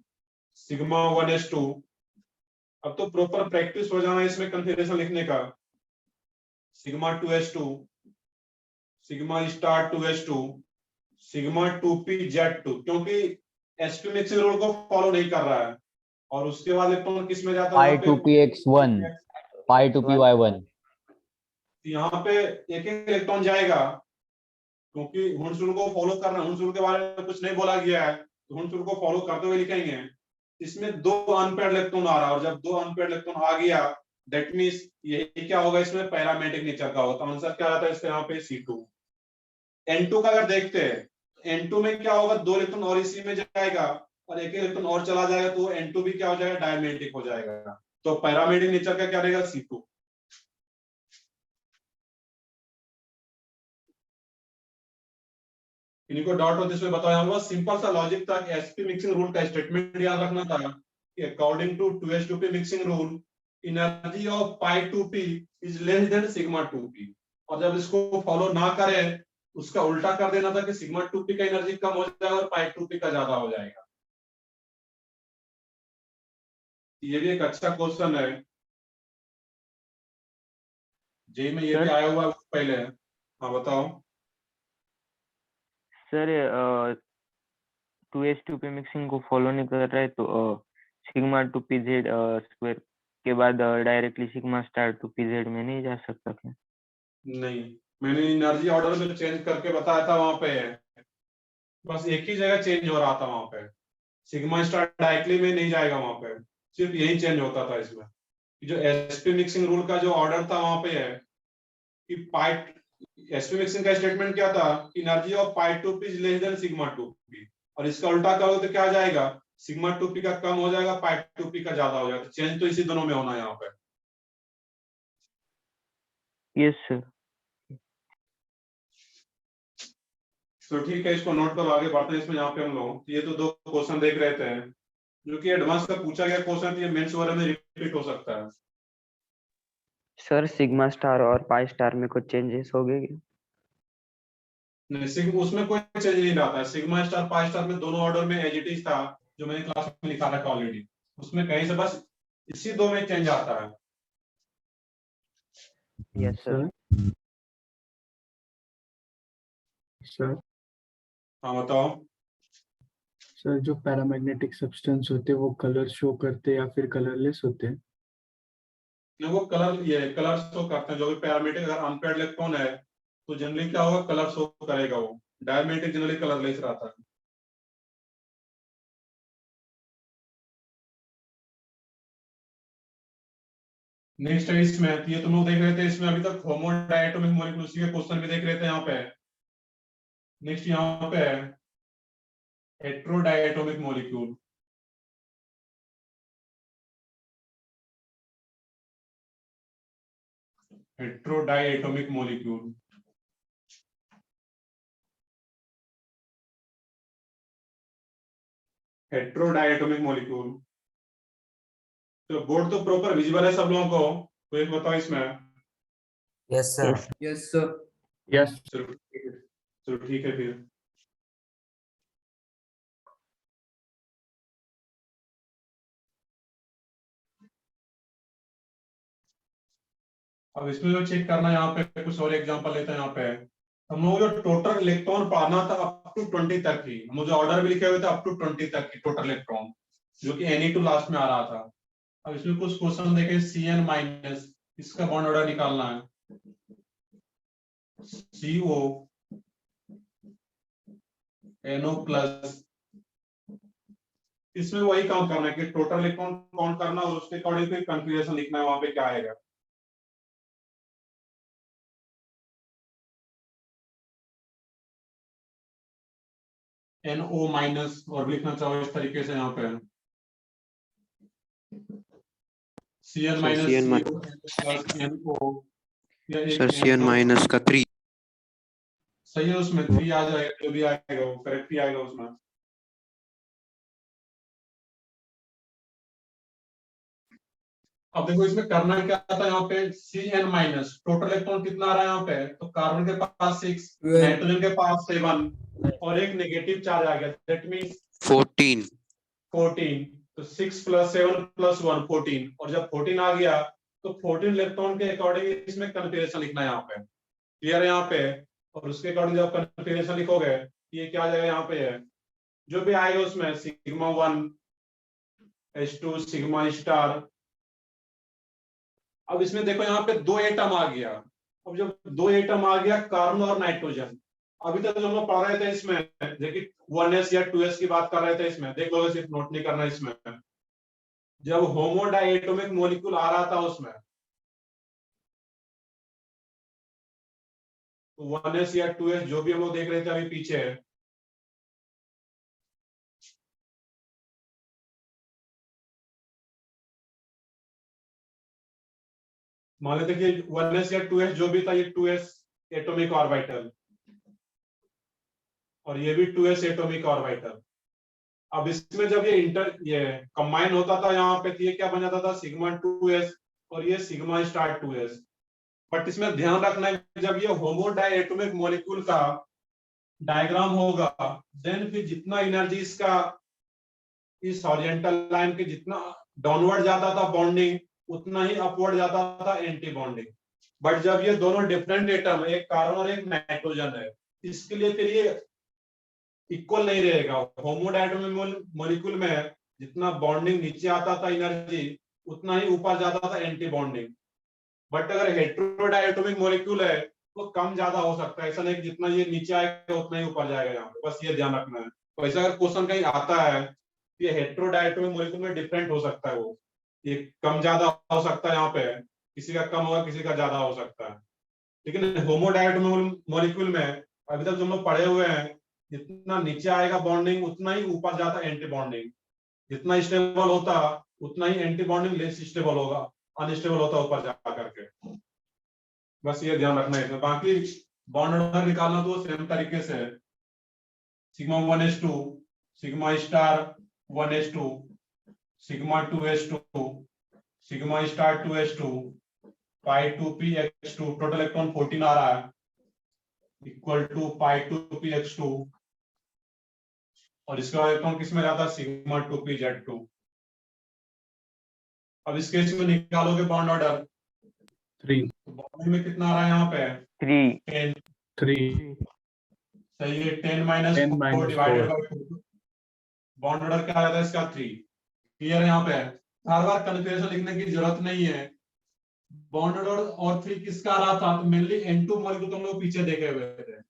सिग्मा 1s2। अब तो प्रॉपर प्रैक्टिस हो जाना इसमें कॉन्फ़िगरेशन लिखने का, sigma 2s2, sigma star 2s2, sigma 2p Z2, क्योंकि sp मिक्सिंग रूल को फॉलो नहीं कर रहा है, और उसके बाद इलेक्ट्रॉन किस में जाता है, pi 2px1 pi 2py1 यहाँ पे एक एक इलेक्ट्रॉन जाएगा, क्योंकि हुंस रूल को फॉलो करना, हुंस रूल के बारे में कुछ नहीं बोला गया है, तो हुंस रूल को फॉलो करते हुए लिखेंगे। इसमें 2 अनपेयर्ड इलेक्ट्रॉन आ रहा है, और जब 2 अनपेयर्ड इलेक्ट्रॉन आ गया, दैट मींस ये क्या होगा, इसमें पैरामेट्रिक नेचर का होगा, तो आंसर क्या आता है इसका यहाँ पे, C2। N2 का अगर देखते हैं, N2 में क्या होगा, 2 इलेक्ट्रॉन और इसी में जाएगा, और एक इलेक्ट्रॉन और चला जाएगा, तो N2 भी क्या हो जाएगा, डायमेट्रिक हो जाएगा, तो पैरामेट्रिक नेचर का क्या रहेगा, C2। इनको डॉट और इसमें बताया हुआ, सिंपल सा लॉजिक था कि sp मिक्सिंग रूल का स्टेटमेंट याद रखना था कि according to 2s2p mixing rule, energy of pi 2p is less than sigma 2p, और जब इसको फॉलो ना करे, उसका उल्टा कर देना था कि सिग्मा 2p का एनर्जी कम हो जाएगा और पाई 2p का ज्यादा हो जाएगा। ये भी एक अच्छा क्वेश्चन है, जे में ये भी आया हुआ है पहले। हाँ बताओ। सर 2s2p मिक्सिंग को फॉलो नहीं कर रहा है, तो सिग्मा 2pz स्क्वायर के बाद डायरेक्टली सिग्मा स्टार 2pz में नहीं जा सकता क्या? नहीं, मैंने एनर्जी ऑर्डर में चेंज करके बताया था, वहां पे बस एक ही जगह चेंज हो रहा था, वहां पे सिग्मा स्टार डायरेक्टली में नहीं जाएगा, वहां पे सिर्फ यही चेंज होता था इसमें। जो sp मिक्सिंग रूल का जो ऑर्डर था वहां पे है कि पाई, sp मिक्सिंग का स्टेटमेंट क्या था, energy of pi 2p is less than sigma 2p, और इसका उल्टा करोगे तो क्या आ जाएगा, सिग्मा 2p का कम हो जाएगा, पाई 2p का ज्यादा हो जाएगा, चेंज तो इसी दोनों में होना है यहाँ पे। Yes sir. तो ठीक है, इसको नोट करो, आगे बढ़ते हैं इसमें। यहाँ पे हम लोग ये तो 2 क्वेश्चन देख रहे थे, जो कि एडवांस का पूछा गया क्वेश्चन, ये मेंस वगैरह में रिपीट हो सकता है। सर सिग्मा स्टार और पाई स्टार में कुछ चेंजेस हो गए क्या? नहीं, उसमें कोई चेंज नहीं आता है, सिग्मा स्टार पाई स्टार में दोनों ऑर्डर में एज इट इज था, जो मैंने क्लास में लिखा रखा ऑलरेडी, उसमें कहीं से बस इसी 2 में चेंज आता है। Yes sir. सर हाँ बताओ। सर जो पैरामैग्नेटिक सब्सटेंस होते हैं वो कलर शो करते हैं या फिर कलरलेस होते हैं? नहीं, वो कलर शो करते हैं, जो भी पैरामीटर, अगर अनपेयर्ड इलेक्ट्रॉन है तो जनरली क्या होगा, कलर शो करेगा, वो डायमेटिक जनरली कलरलेस रहता है। नेक्स्ट है इसमें, ये तुम लोग देख रहे थे, इसमें अभी तक होमो डायटोमिक मॉलिक्यूल, उसी के क्वेश्चन भी देख रहे थे यहाँ पे। नेक्स्ट यहाँ पे है hetero diatomic molecule. Hetero diatomic molecule, hetero diatomic molecule. तो बोर्ड तो प्रॉपर विजिबल है सब लोगों को, तो एक बताओ इसमें। Yes sir. Yes sir. Yes चलो ठीक है फिर। अब इसमें जो चेक करना है यहाँ पे कुछ और एग्जांपल लेते हैं। यहाँ पे हम लोग जो टोटल इलेक्ट्रॉन पढ़ना था अप टू 20 तक ही, हम लोग जो ऑर्डर भी लिखे हुए थे अप टू 20 तक की टोटल इलेक्ट्रॉन, जो कि Ne2 लास्ट में आ रहा था। अब इसमें कुछ क्वेश्चन देखें, Cn माइनस, इसका बॉन्ड ऑर्डर निकालना है, CO NO प्लस। इसमें वही काम करना है कि टोटल इलेक्ट्रॉन काउंट करना और उसके अकॉर्डिंग फिर कन्फिग्रेशन लिखना है, वहां पे क्या आएगा। NO माइनस और भी लिखना चाहो इस तरीके से यहाँ पे Cn minus NO sir Cn minus का 3। सही है, उसमें 3 आ जाएगा, जो भी आएगा वो करेक्ट ही आएगा उसमें। अब देखो इसमें करना क्या था, यहाँ पे Cn माइनस टोटल इलेक्ट्रॉन कितना आ रहा है यहाँ पे, तो कार्बन के पास 6, नाइट्रोजन के पास 7 और एक नेगेटिव चार्ज आ गया, दैट मींस 14। तो 6 + 7 + 1 14, और जब 14 आ गया तो 14 इलेक्ट्रॉन के अकॉर्डिंग इसमें कन्फिग्रेशन लिखना है यहाँ पे, क्लियर है यहाँ पे। और उसके अकॉर्डिंग जब कन्फिग्रेशन लिखोगे ये क्या आ जाएगा यहाँ पे है, जो भी आएगा उसमें सिग्मा 1 H2 सिग्मा स्टार। अब इसमें देखो यहाँ पे 2 एटम आ गया। अब जब 2 एटम आ गया कार्बन और नाइट्रोजन, अभी तक जो हम लोग पढ़ रहे थे इसमें देखिए 1s या 2s की बात कर रहे थे, इसमें देख लो, सिर्फ नोट नहीं करना। इसमें जब होमो डायटोमिक मॉलिक्यूल आ रहा था उसमें 1s या 2s जो भी हम लोग देख रहे थे अभी पीछे, मान लेते कि 1s या 2s जो भी था, ये 2s एटॉमिक ऑर्बिटल और ये भी 2s एटॉमिक ऑर्बिटल। अब इसमें जब ये कंबाइन होता था यहाँ पे, तो ये क्या बन जाता था सिग्मा 2s और ये सिग्मा स्टार 2s। बट इसमें ध्यान रखना है, जब ये होमो डायटोमिक मॉलिक्यूल का डायग्राम होगा, देन फिर जितना एनर्जी इसका इस हॉरिजॉन्टल लाइन के जितना डाउनवर्ड जाता था बॉन्डिंग, उतना ही अपवर्ड जाता था एंटी बॉन्डिंग। बट जब ये दोनों डिफरेंट एटम, एक कार्बन और एक नाइट्रोजन है, इसके लिए फिर ये इक्वल नहीं रहेगा। होमोडायटोमिक मॉलिक्यूल में जितना बॉन्डिंग नीचे आता था एनर्जी, उतना ही ऊपर जाता था एंटी बॉन्डिंग। बट अगर हेटेरोडायटोमिक मॉलिक्यूल है तो कम ज्यादा हो सकता है, ऐसा नहीं कि जितना ये नीचे आएगा उतना ही ऊपर जाएगा यहाँ पे, बस ये ध्यान रखना है। तो ऐसा अगर क्वेश्चन कहीं आता है, ये हेटेरोडायटोमिक मॉलिक्यूल में डिफरेंट हो सकता है, वो ये कम ज्यादा हो सकता है, यहाँ पे किसी का कम होगा किसी का ज्यादा हो सकता है। लेकिन होमोडायटोमिक मॉलिक्यूल में अभी तक जो हम लोग पढ़े हुए हैं, जितना नीचे आएगा बॉन्डिंग उतना ही ऊपर जाता एंटी बॉन्डिंग, जितना स्टेबल होता उतना ही एंटी बॉन्डिंग लेस स्टेबल होगा, अनस्टेबल होता ऊपर जा करके। बस ये ध्यान रखना है। बाकी बॉन्ड ऑर्डर निकालना तो सेम तरीके से sigma 1s2 sigma star 1s2 sigma 2s2 sigma star 2s2 पाई 2px2, टोटल इलेक्ट्रॉन 14 आ रहा है, इक्वल टू पाई 2px2, और इसका इलेक्ट्रॉन किस में जाता है सिग्मा 2pz2। अब इस केस में निकालोगे बॉन्ड ऑर्डर 3 तो बॉन्ड में कितना आ रहा है यहाँ पे 3 3 सही है, 10 minus 10 4 minus divided 4 by 2, bond order क्या आ जाता है इसका 3। क्लियर है यहाँ पे, हर बार कन्फ्यूजन लिखने की जरूरत नहीं है। बॉन्ड ऑर्डर और 3 किसका आ रहा था, तो मेनली N2 मॉलिक्यूल तो हम लोग पीछे देखे हुए थे।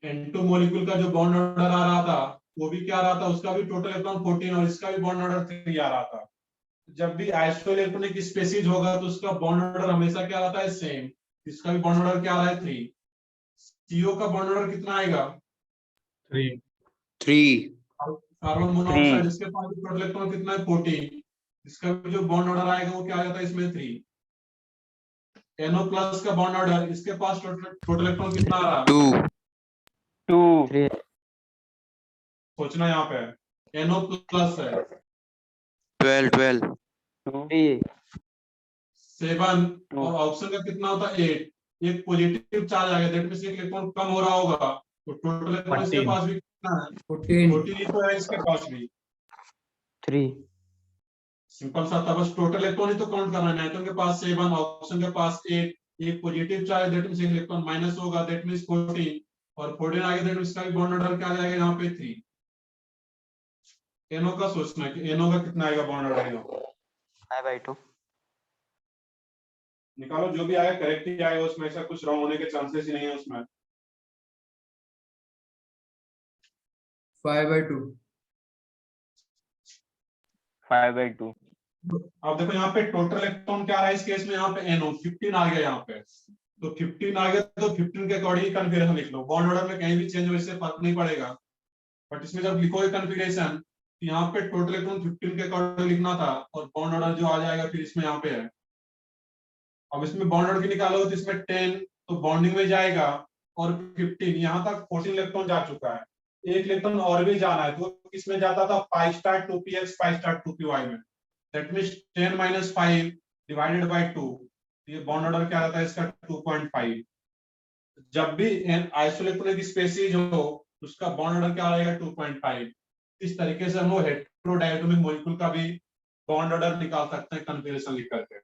N2 मॉलिक्यूल का जो बॉन्ड ऑर्डर आ रहा था वो भी क्या आ रहा था, उसका भी टोटल इलेक्ट्रॉन 14 और इसका भी बॉन्ड ऑर्डर 3 आ रहा था। जब भी आइसोइलेक्ट्रॉनिक स्पीशीज होगा तो उसका बॉन्ड ऑर्डर हमेशा क्या रहता है सेम, इसका भी बॉन्ड ऑर्डर क्या आ रहा है 3। CO का बॉन्ड ऑर्डर कितना आएगा 3। कार्बन मोनोऑक्साइड, इसके पास टोटल इलेक्ट्रॉन कितना है 14, इसका भी जो बॉन्ड ऑर्डर आएगा वो क्या आ जाता है इसमें 3। NO प्लस का बॉन्ड ऑर्डर, इसके पास टोटल इलेक्ट्रॉन कितना आ रहा है 2 सोचना यहाँ पे, NO प्लस है 12 3 7 और ऑप्शन का कितना होता है 8, एक पॉजिटिव चार्ज आ गया, दैट मींस एक इलेक्ट्रॉन कम हो रहा होगा, तो टोटल इलेक्ट्रॉन इसके 14 पास भी कितना है? 14 14 तो है इसके पास भी। 3 सिंपल सा था, बस टोटल इलेक्ट्रॉन ही तो काउंट करना है। नाइट्रोजन के पास 7, ऑक्सीजन के पास 8, एक पॉजिटिव चार्ज दैट मींस एक इलेक्ट्रॉन माइनस होगा, दैट मींस 14, और 14 आगे दैट मींस का भी बॉन्ड ऑर्डर क्या आ जाएगा यहाँ पे 3। एनओ का सोचना है कि एनओ का कितना आएगा बॉन्ड ऑर्डर यहाँ पे। 5/2 निकालो, जो भी आएगा करेक्ट ही आएगा, उसमें ऐसा कुछ रॉन्ग होने के चांसेस ही नहीं है उसमें। 5/2 5/2 अब देखो यहाँ पे टोटल इलेक्ट्रॉन क्या आ रहा है इस केस में, यहाँ पे एनओ 15 आ गया यहाँ पे, तो 15 आ गया तो 15 के अकॉर्डिंग कन्फिग्रेशन लिख लो। बॉन्ड ऑर्डर में कहीं भी चेंज वैसे फर्क नहीं पड़ेगा, बट इसमें जब लिखोगे कन्फिग्रेशन, यहाँ पे टोटल इलेक्ट्रॉन 15 के अकॉर्डिंग लिखना था, और बॉन्ड ऑर्डर जो आ जाएगा फिर इसमें यहाँ पे है। अब इसमें बॉन्ड ऑर्डर की निकालोगे तो इसमें 10 तो बॉन्डिंग में जाएगा, और 15 यहाँ तक 14 इलेक्ट्रॉन जा चुका है, एक इलेक्ट्रॉन और भी जाना है, तो इसमें जाता था pi star 2px pi star 2py में, दैट मींस 10 - 5 डिवाइडेड बाय 2, ये बॉन्ड ऑर्डर क्या आता है इसका 2.5। जब भी आइसोइलेक्ट्रॉनिक स्पीशीज हो उसका बॉन्ड ऑर्डर क्या आएगा 2.5। इस तरीके से हम लोग हेटेरोडायटोमिक मॉलिक्यूल का भी बॉन्ड ऑर्डर निकाल सकते हैं कन्फिग्रेशन लिख करके।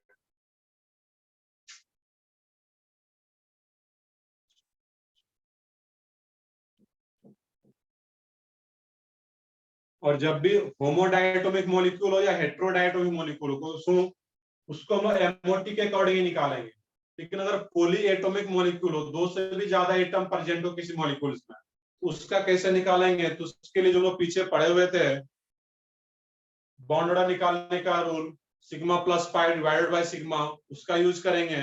और जब भी होमोडायटोमिक मॉलिक्यूल हो या हेटेरोडायटोमिक मॉलिक्यूल हो उसको हम लोग एमओटी के अकॉर्डिंग ही निकालेंगे। लेकिन अगर पॉली एटॉमिक मॉलिक्यूल हो, 2 से भी ज्यादा एटम प्रेजेंट हो किसी मॉलिक्यूल्स में, उसका कैसे निकालेंगे? तो उसके लिए जो लोग पीछे पढ़े हुए थे बॉन्ड ऑर्डर निकालने का rule, sigma plus pi divided by sigma, उसका यूज करेंगे।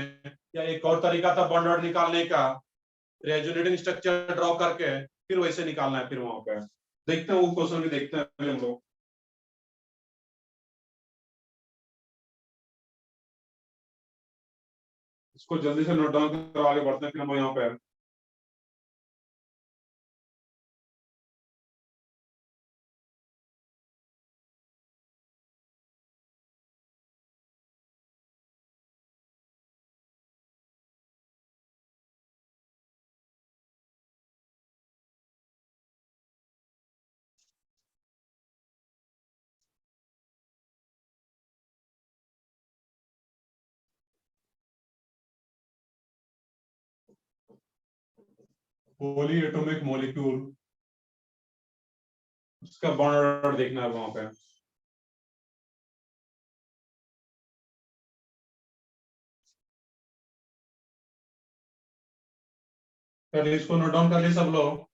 या एक और तरीका था बॉन्ड ऑर्डर निकालने का, रेजोनेटिंग स्ट्रक्चर ड्रॉ करके फिर वैसे निकालना है। फिर वहां पे देखते हैं, वो क्वेश्चन भी देखते हैं हम लोग। इसको जल्दी से नोट डाउन करो, आगे बढ़ते हैं फिर हम लोग यहाँ पे। पॉली एटॉमिक मॉलिक्यूल, उसका बॉन्ड ऑर्डर देखना है वहां पे। पहले इसको नोट डाउन कर लिए सब लोग?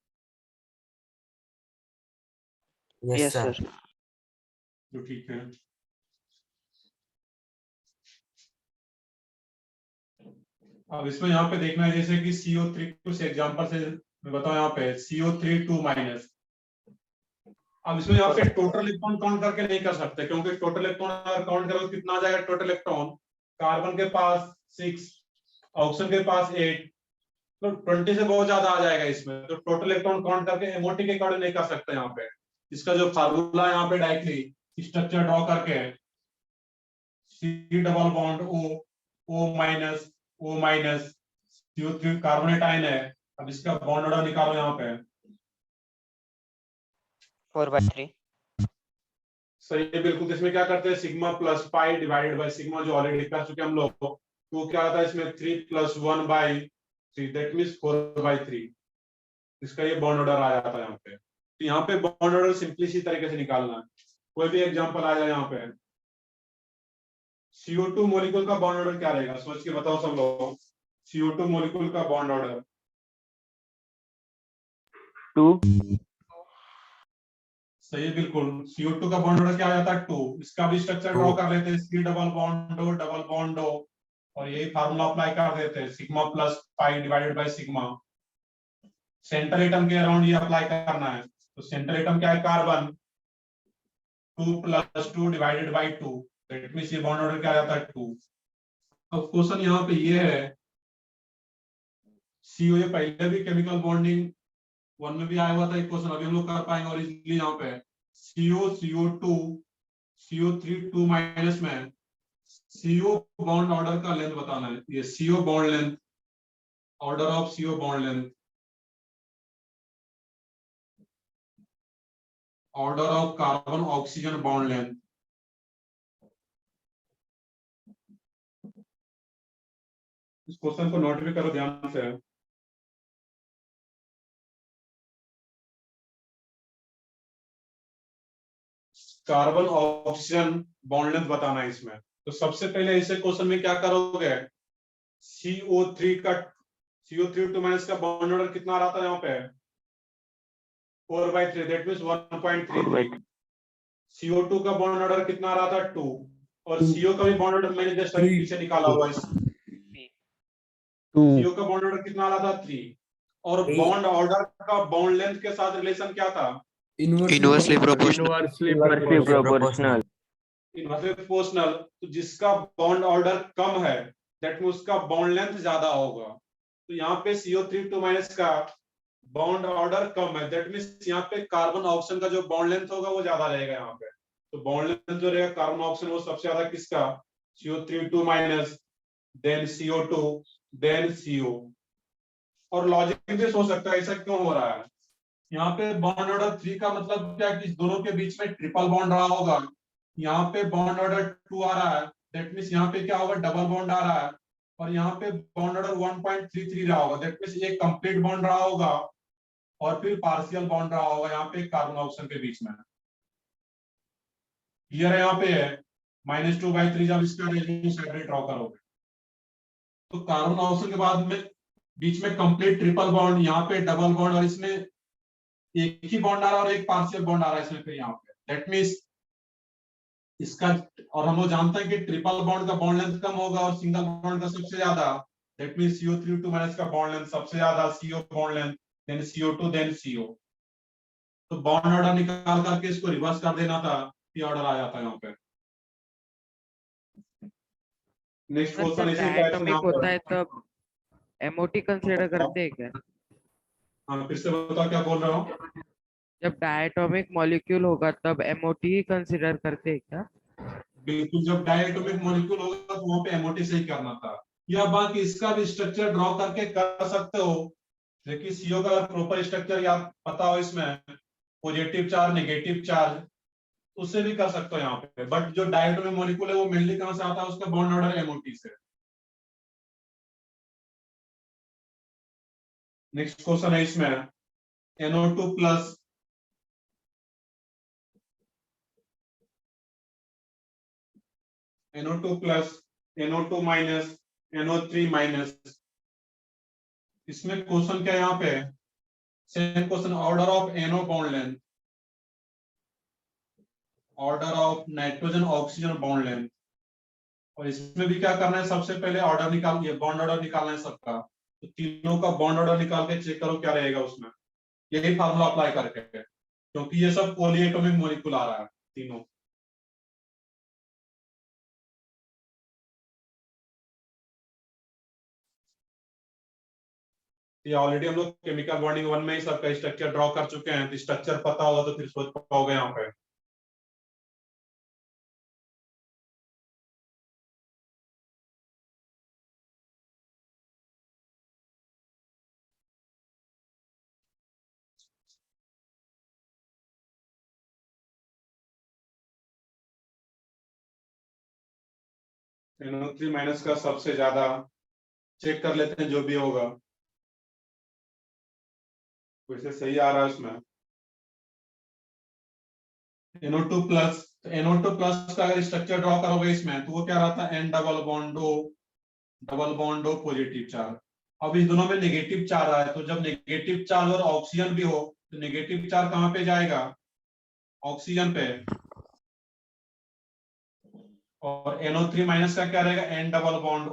Yes yes sir. सर जो ठीक है। अब इसमें यहाँ पे देखना है जैसे कि CO3 कुछ एग्जांपल से मैं बताऊं यहाँ पे CO3 2-। अब इसमें यहाँ पे टोटल इलेक्ट्रॉन काउंट करके नहीं कर सकते, क्योंकि टोटल इलेक्ट्रॉन अगर काउंट करोगे कितना आ जाएगा टोटल इलेक्ट्रॉन? कार्बन के पास 6, ऑक्सीजन के पास 8, तो 20 से बहुत ज्यादा आ जाएगा इसमें। तो टोटल इलेक्ट्रॉन काउंट करके एमओटी के अकॉर्डिंग नहीं कर सकते यहाँ पे। इसका जो फार्मूला है यहाँ पे डायरेक्टली स्ट्रक्चर ड्रॉ करके C double bond O minus CO3 carbonate ion है। अब इसका बॉन्ड ऑर्डर निकालो यहाँ पे। 4/3 सही है, बिल्कुल। इसमें क्या करते हैं sigma plus pi divided by sigma, जो ऑलरेडी कर चुके हम लोग। तो क्या आता है इसमें 3 + 1/3, दैट मींस 4/3। इसका ये बॉन्ड ऑर्डर आ जाता है यहाँ पे। तो यहाँ पे बॉन्ड ऑर्डर सिंपली इसी तरीके से निकालना है। कोई भी एग्जांपल आ जाए यहाँ पे। CO2 मॉलिक्यूल का बॉन्ड ऑर्डर क्या रहेगा, सोच के बताओ सब लोग। CO2 मॉलिक्यूल का बॉन्ड ऑर्डर 2 सही है, बिल्कुल। CO2 का बॉन्ड ऑर्डर क्या आ जाता है 2। इसका भी स्ट्रक्चर ड्रॉ कर लेते हैं, C डबल बॉन्ड O, और यही फार्मूला अप्लाई कर देते हैं, sigma plus pi divided by sigma. Centre atom के अराउंड ये अप्लाई करना है। तो सेंटर एटम क्या है carbon, 2 + 2 divided by 2, that means ये बॉन्ड ऑर्डर क्या आ जाता है 2। अब क्वेश्चन यहाँ पे ये है, CO ये पहले भी केमिकल बॉन्डिंग 1 में भी आया हुआ था एक क्वेश्चन, अभी हम लोग कर पाएंगे। और इसलिए यहाँ पे CO2 CO3 2- में CO बॉन्ड ऑर्डर का लेंथ बताना है। ये CO bond length order of CO bond length, order of carbon oxygen bond length, इस क्वेश्चन को नोट भी करो ध्यान से। कार्बन ऑक्सीजन बॉन्ड लेंथ बताना है इसमें। तो सबसे पहले इसे क्वेश्चन में क्या करोगे, CO3 का CO3 माइनस का बॉन्ड ऑर्डर कितना आ रहा था यहाँ पे 4/3, दैट मींस 1.33। CO2 का बॉन्ड ऑर्डर कितना आ रहा था 2, और CO का भी बॉन्ड ऑर्डर मैंने जस्ट अभी पीछे निकाला हुआ है। CO का बॉन्ड ऑर्डर कितना आ रहा था 3, और बॉन्ड ऑर्डर का बॉन्ड लेंथ के साथ रिलेशन क्या था, Inversely proportional. Inversely proportional. Inversely proportional. तो जिसका बॉन्ड ऑर्डर कम है दैट मींस उसका बॉन्ड लेंथ ज्यादा होगा। तो यहाँ पे CO3 माइनस का बॉन्ड ऑर्डर कम है, दैट मींस यहाँ पे कार्बन ऑक्सीजन का जो बॉन्ड लेंथ होगा वो ज्यादा रहेगा यहाँ पे। तो बॉन्ड लेंथ जो रहेगा कार्बन ऑक्सीजन वो सबसे ज्यादा किसका, CO3 minus, then CO2, then CO। और लॉजिक भी हो सकता है ऐसा क्यों हो रहा है, यहाँ पे बॉन्ड ऑर्डर 3 का मतलब क्या कि दोनों के बीच में ट्रिपल बॉन्ड रहा होगा। यहाँ पे बॉन्ड ऑर्डर 2 आ रहा है, दैट मींस यहाँ पे क्या होगा, डबल बॉन्ड आ रहा है। और यहाँ पे बॉन्ड ऑर्डर 1.33 रहा होगा, दैट मींस एक कंप्लीट बॉन्ड रहा होगा और फिर पार्शियल बॉन्ड रहा होगा यहाँ पे कार्बन ऑक्सीजन के बीच में। क्लियर है, यहाँ पे है -2/3 जब इसका रेशियो सेपरेट ड्रॉ करोगे तो कार्बन ऑक्सीजन के बाद में बीच में कंप्लीट ट्रिपल बॉन्ड, यहाँ पे डबल बॉन्ड, और इसमें एक ही बॉन्ड आ रहा है और एक पार्शियल बॉन्ड आ रहा है इसमें फिर यहाँ पे, दैट मींस इसका। और हम लोग जानते हैं कि ट्रिपल बॉन्ड का बॉन्ड लेंथ कम होगा और सिंगल बॉन्ड का सबसे ज्यादा, दैट मींस CO3 माइनस का बॉन्ड लेंथ सबसे ज्यादा, CO bond length, then CO2, then CO। तो बॉन्ड ऑर्डर निकाल करके इसको रिवर्स कर देना था, ये ऑर्डर आ जाता है यहाँ पे। नेक्स्ट क्वेश्चन इसी टाइप से यहाँ होता पर। है तब MOT कंसीडर करते हैं क्या? हाँ फिर से बताओ क्या बोल रहे हो। जब डायटोमिक मॉलिक्यूल होगा तब MOT ही कंसीडर करते हैं क्या? बिल्कुल, जब डायटोमिक मॉलिक्यूल होगा तो वहां पे MOT से ही करना था। या बाकी इसका भी स्ट्रक्चर ड्रॉ करके कर सकते हो, लेकिन CO का प्रॉपर स्ट्रक्चर याद पता हो, इसमें पॉजिटिव चार्ज नेगेटिव चार्ज, उससे भी कर सकते हो यहाँ पे। बट जो डायटोमिक मॉलिक्यूल है वो मेनली कहां से आता है, उसका बॉन्ड ऑर्डर MOT से। नेक्स्ट क्वेश्चन है इसमें NO2 plus NO2 minus NO3 minus. इसमें क्वेश्चन क्या है यहाँ पे, same question, order of NO bond length, order of nitrogen oxygen bond length. और इसमें भी क्या करना है, सबसे पहले ऑर्डर निकाल, बॉन्ड ऑर्डर निकालना है सबका। तो तीनों का बॉन्ड ऑर्डर निकाल के चेक करो क्या रहेगा उसमें, यही फार्मूला अप्लाई करके, क्योंकि ये सब पॉलीएटॉमिक मॉलिक्यूल आ रहा है तीनों। ये ऑलरेडी हम लोग केमिकल बॉन्डिंग 1 में ही सबका स्ट्रक्चर ड्रॉ कर चुके हैं, तो स्ट्रक्चर पता होगा तो फिर सोच पाओगे यहाँ पे। NO3 माइनस का सबसे ज्यादा चेक कर लेते हैं जो भी होगा, वैसे सही आ रहा है उसमें। NO2 प्लस, तो NO2 प्लस का अगर स्ट्रक्चर ड्रॉ करोगे इसमें तो वो क्या रहता है, N double bond O positive charge. अब इस दोनों में नेगेटिव चार्ज आया, तो जब नेगेटिव चार्ज और ऑक्सीजन भी हो तो नेगेटिव चार्ज कहाँ पे जाएगा, ऑक्सीजन पे। और NO3 माइनस का क्या रहेगा, N double bond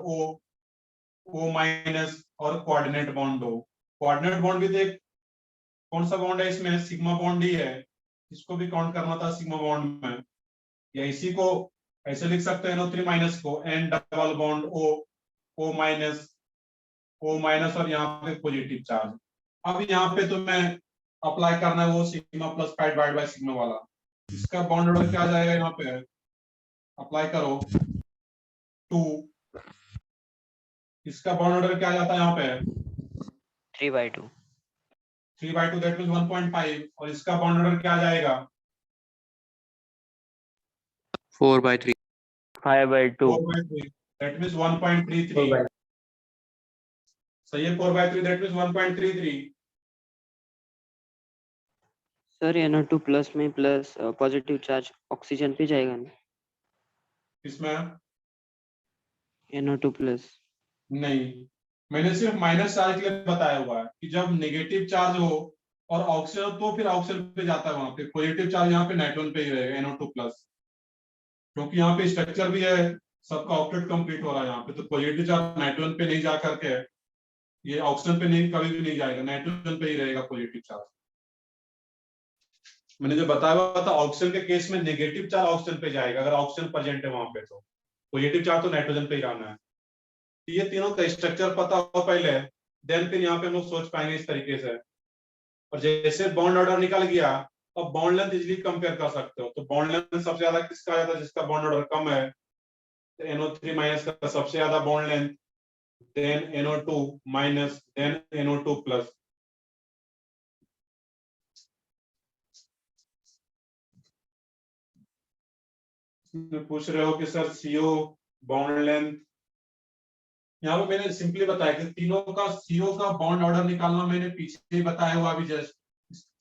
O minus और coordinate bond O। Coordinate bond भी देख कौन सा बॉन्ड है इसमें, सिग्मा बॉन्ड ही है, इसको भी काउंट करना था सिग्मा बॉन्ड में। या इसी को ऐसे लिख सकते हैं NO3 माइनस को N double bond O minus और यहाँ पे पॉजिटिव चार्ज। अब यहाँ पे तो मैं अप्लाई करना है वो sigma plus pi divide by sigma वाला, इसका बॉन्ड ऑर्डर क्या आ जाएगा, यहाँ पे अप्लाई करो 2, इसका बॉन्ड ऑर्डर क्या आ जाता है यहाँ पे 3/2 3/2 दैट मींस 1.5 और इसका बॉन्ड ऑर्डर क्या आ जाएगा 4/3 5/2 4/3 दैट मींस 1.33 सही है 4/3 that means 1.33 sir NO2 plus में प्लस पॉजिटिव चार्ज ऑक्सीजन पे जाएगा ना इसमें NO2 प्लस नहीं मैंने सिर्फ माइनस चार्ज के लिए बताया हुआ है कि जब नेगेटिव चार्ज हो और ऑक्सीजन तो फिर ऑक्सीजन पे जाता है वहां पे पॉजिटिव चार्ज यहाँ पे नाइट्रोजन पे ही रहेगा NO2 प्लस क्योंकि यहाँ पे स्ट्रक्चर भी है सबका ऑक्टेट कंप्लीट हो रहा है यहाँ पे तो पॉजिटिव चार्ज नाइट्रोजन पे नहीं जा करके ये ऑक्सीजन पे नहीं कभी भी नहीं जाएगा नाइट्रोजन पे ही रहेगा पॉजिटिव चार्ज मैंने जो बताया हुआ था ऑक्सीजन के केस में नेगेटिव चार्ज ऑक्सीजन पे जाएगा अगर ऑक्सीजन प्रेजेंट है वहां पे तो पॉजिटिव चार्ज तो नाइट्रोजन पे ही रहना है ये तीनों का स्ट्रक्चर पता हो पहले देन फिर यहाँ पे हम लोग सोच पाएंगे इस तरीके से और जैसे बॉन्ड ऑर्डर निकल गया अब बॉन्ड लेंथ इजीली कंपेयर कर सकते हो तो बॉन्ड लेंथ सबसे ज्यादा किसका आ जाता है जिसका बॉन्ड ऑर्डर कम है तो NO3 माइनस का सबसे ज्यादा bond length then NO2 minus then NO2 plus पूछ रहे हो कि सर CO बॉन्ड लेंथ यहाँ पे मैंने सिंपली बताया कि तीनों का CO का बॉन्ड ऑर्डर निकालना मैंने पीछे ही बताया हुआ अभी जस्ट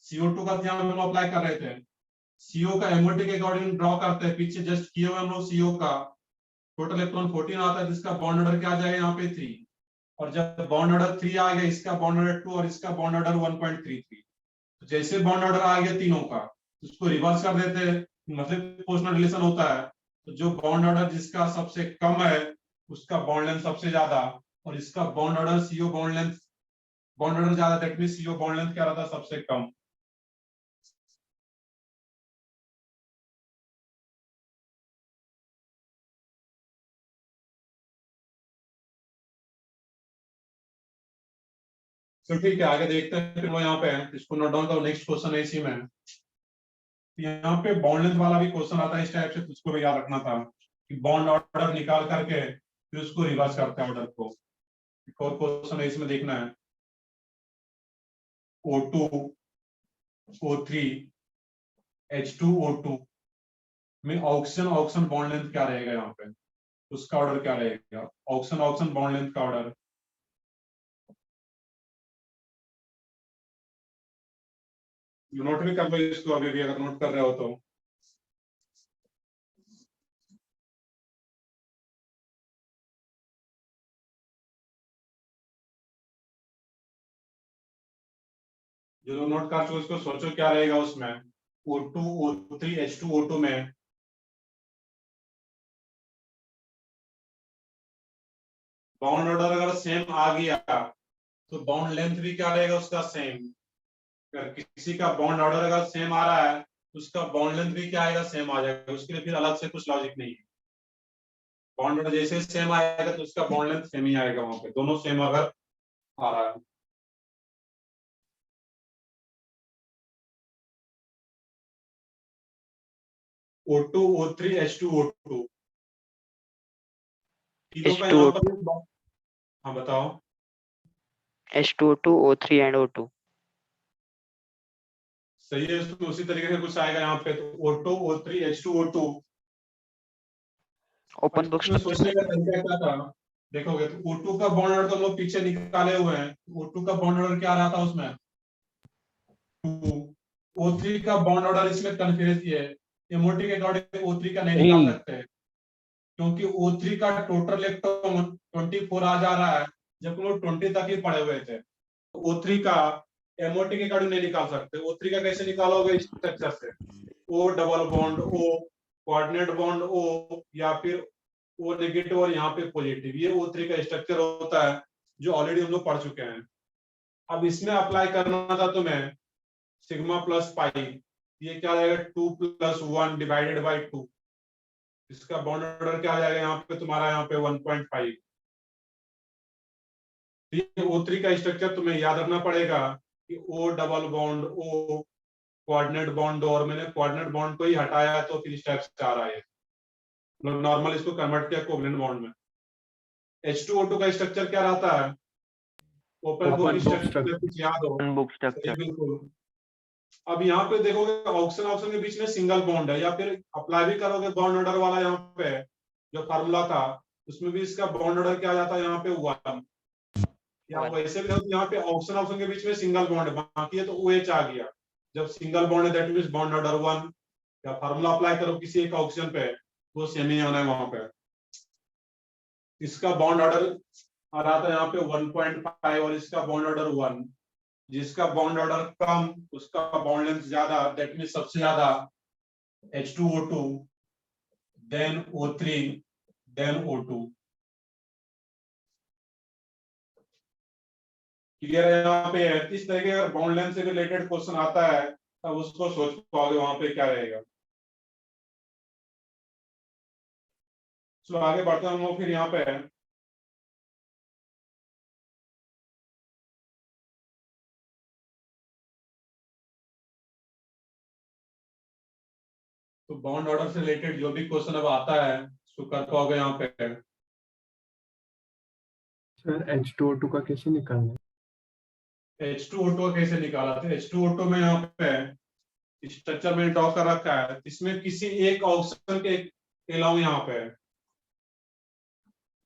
CO2 का यहाँ हम लोग अप्लाई कर रहे थे CO का MOT के अकॉर्डिंग ड्रॉ करते हैं पीछे जस्ट किए हुए हम लोग CO का टोटल इलेक्ट्रॉन 14 आता है जिसका बॉन्ड ऑर्डर क्या आ जाएगा यहाँ पे 3 और जब बॉन्ड ऑर्डर 3 आ गया इसका बॉन्ड ऑर्डर 2 और इसका बॉन्ड ऑर्डर 1.33 तो जैसे बॉन्ड ऑर्डर आ गया तीनों का उसको रिवर्स कर देते हैं मतलब प्रोपोर्शनल रिलेशन होता है तो जो बॉन्ड ऑर्डर जिसका सबसे कम है उसका बॉन्ड लेंथ सबसे ज्यादा और इसका bond order CO bond order ज्यादा that means CO bond length क्या रहता है सबसे कम तो ठीक है आगे देखते हैं फिर वो यहाँ पे है इसको नोट डाउन करो नेक्स्ट क्वेश्चन है इसी में यहाँ पे बॉन्ड लेंथ वाला भी क्वेश्चन आता है इस टाइप से तुझको भी याद रखना था कि बॉन्ड ऑर्डर निकाल करके फिर उसको रिवर्स करते हैं ऑर्डर को एक और क्वेश्चन है इसमें देखना है O2 O3 H2O2 में ऑक्सीजन बॉन्ड लेंथ क्या रहेगा यहाँ पे उसका ऑर्डर क्या रहेगा ऑक्सीजन बॉन्ड लेंथ का ऑर्डर नोट भी कर लो इसको अभी भी अगर नोट कर रहे हो तो जो लोग नोट कर चुके उसको सोचो क्या रहेगा उसमें O2 O3 H2O2 में बाउंड ऑर्डर अगर सेम आ गया तो बाउंड लेंथ भी क्या रहेगा उसका सेम अगर किसी का बाउंड ऑर्डर अगर सेम आ रहा है उसका बाउंड लेंथ भी क्या आएगा सेम आ जाएगा उसके लिए फिर अलग से कुछ लॉजिक नहीं है बाउंड ऑर्डर जैसे सेम आएगा तो उसका बाउंड लेंथ सेम ही आएगा वहां पे दोनों सेम अगर आ रहा है O2 O3 H2O2 तीनों का यहाँ पर हाँ बताओ H2O2 O3 and O2 सही है उसमें उसी तरीके से कुछ आएगा यहाँ पे तो O2 O3 H2O2 open book सोचने का तरीका क्या था देखोगे तो O2 का बॉन्ड ऑर्डर तो हम लोग पीछे निकाले हुए हैं O2 का बॉन्ड ऑर्डर क्या रहा था उसमें 2 O3 का बॉन्ड ऑर्डर इसमें कन्फ्यूज है MOT के अकॉर्डिंग O3 का नहीं निकाल सकते क्योंकि O3 का टोटल इलेक्ट्रॉन 24 आ जा रहा है जब हम लोग 20 तक ही पढ़े हुए थे तो O3 का MOT के अकॉर्डिंग नहीं निकाल सकते O3 का कैसे निकालोगे इस स्ट्रक्चर से O double bond O coordinate bond O या फिर O नेगेटिव और यहाँ पे पॉजिटिव ये O3 का स्ट्रक्चर होता है जो ऑलरेडी हम लोग पढ़ चुके हैं अब इसमें अप्लाई करना था तुम्हें सिग्मा प्लस पाई ये क्या आएगा 2 + 1 डिवाइडेड बाय 2 इसका बॉन्ड ऑर्डर क्या आ जाएगा यहाँ पे तुम्हारा यहाँ पे 1.5 O3 का स्ट्रक्चर तुम्हें याद रखना पड़ेगा कि O double bond O coordinate bond और मैंने कोऑर्डिनेट बॉन्ड को ही हटाया तो फिर इस टाइप से आ रहा है मतलब नॉर्मल इसको कन्वर्ट किया कोवलेंट बॉन्ड में H2O2 का स्ट्रक्चर क्या रहता है open Open book book structure structure. कुछ याद हो? बुक सही, स्ट्रक्चर। बिल्कुल। अब यहाँ पे देखोगे ऑक्सन के बीच में सिंगल बॉन्ड है, या फिर अप्लाई भी करोगे बॉन्ड ऑर्डर वाला, यहाँ पे जो फार्मूला था उसमें भी इसका बॉन्ड ऑर्डर क्या आ जाता है यहाँ पे 1, या वैसे भी होती यहाँ पे ऑक्सन के बीच में सिंगल बॉन्ड है, बाकी है तो OH आ गया। जब सिंगल बॉन्ड है दैट मींस बॉन्ड ऑर्डर 1, या फार्मूला अप्लाई करो किसी एक ऑक्सीजन पे वो सेम ही आना है वहां पे। इसका बॉन्ड ऑर्डर आ रहा था यहाँ पे 1.5 और इसका बॉन्ड ऑर्डर 1। जिसका बॉन्ड ऑर्डर कम उसका बॉन्ड लेंथ ज्यादा, दैट मींस सबसे ज्यादा H2O2, then O3, then O2। Clear है यहाँ पे? इस तरह के अगर बॉन्ड लेंथ से रिलेटेड क्वेश्चन आता है तब उसको सोच पाओगे वहां पे क्या रहेगा। चलो आगे बढ़ते हैं हम लोग फिर यहाँ पे। तो बॉन्ड ऑर्डर से रिलेटेड जो भी क्वेश्चन अब आता है उसको कर पाओगे यहाँ पे। सर H2O2 का कैसे निकालना है? H2O2 कैसे निकाला था? H2O2 में यहाँ पे स्ट्रक्चर में ड्रॉ कर रखा है, इसमें किसी एक ऑप्शन के अलावा यहाँ पे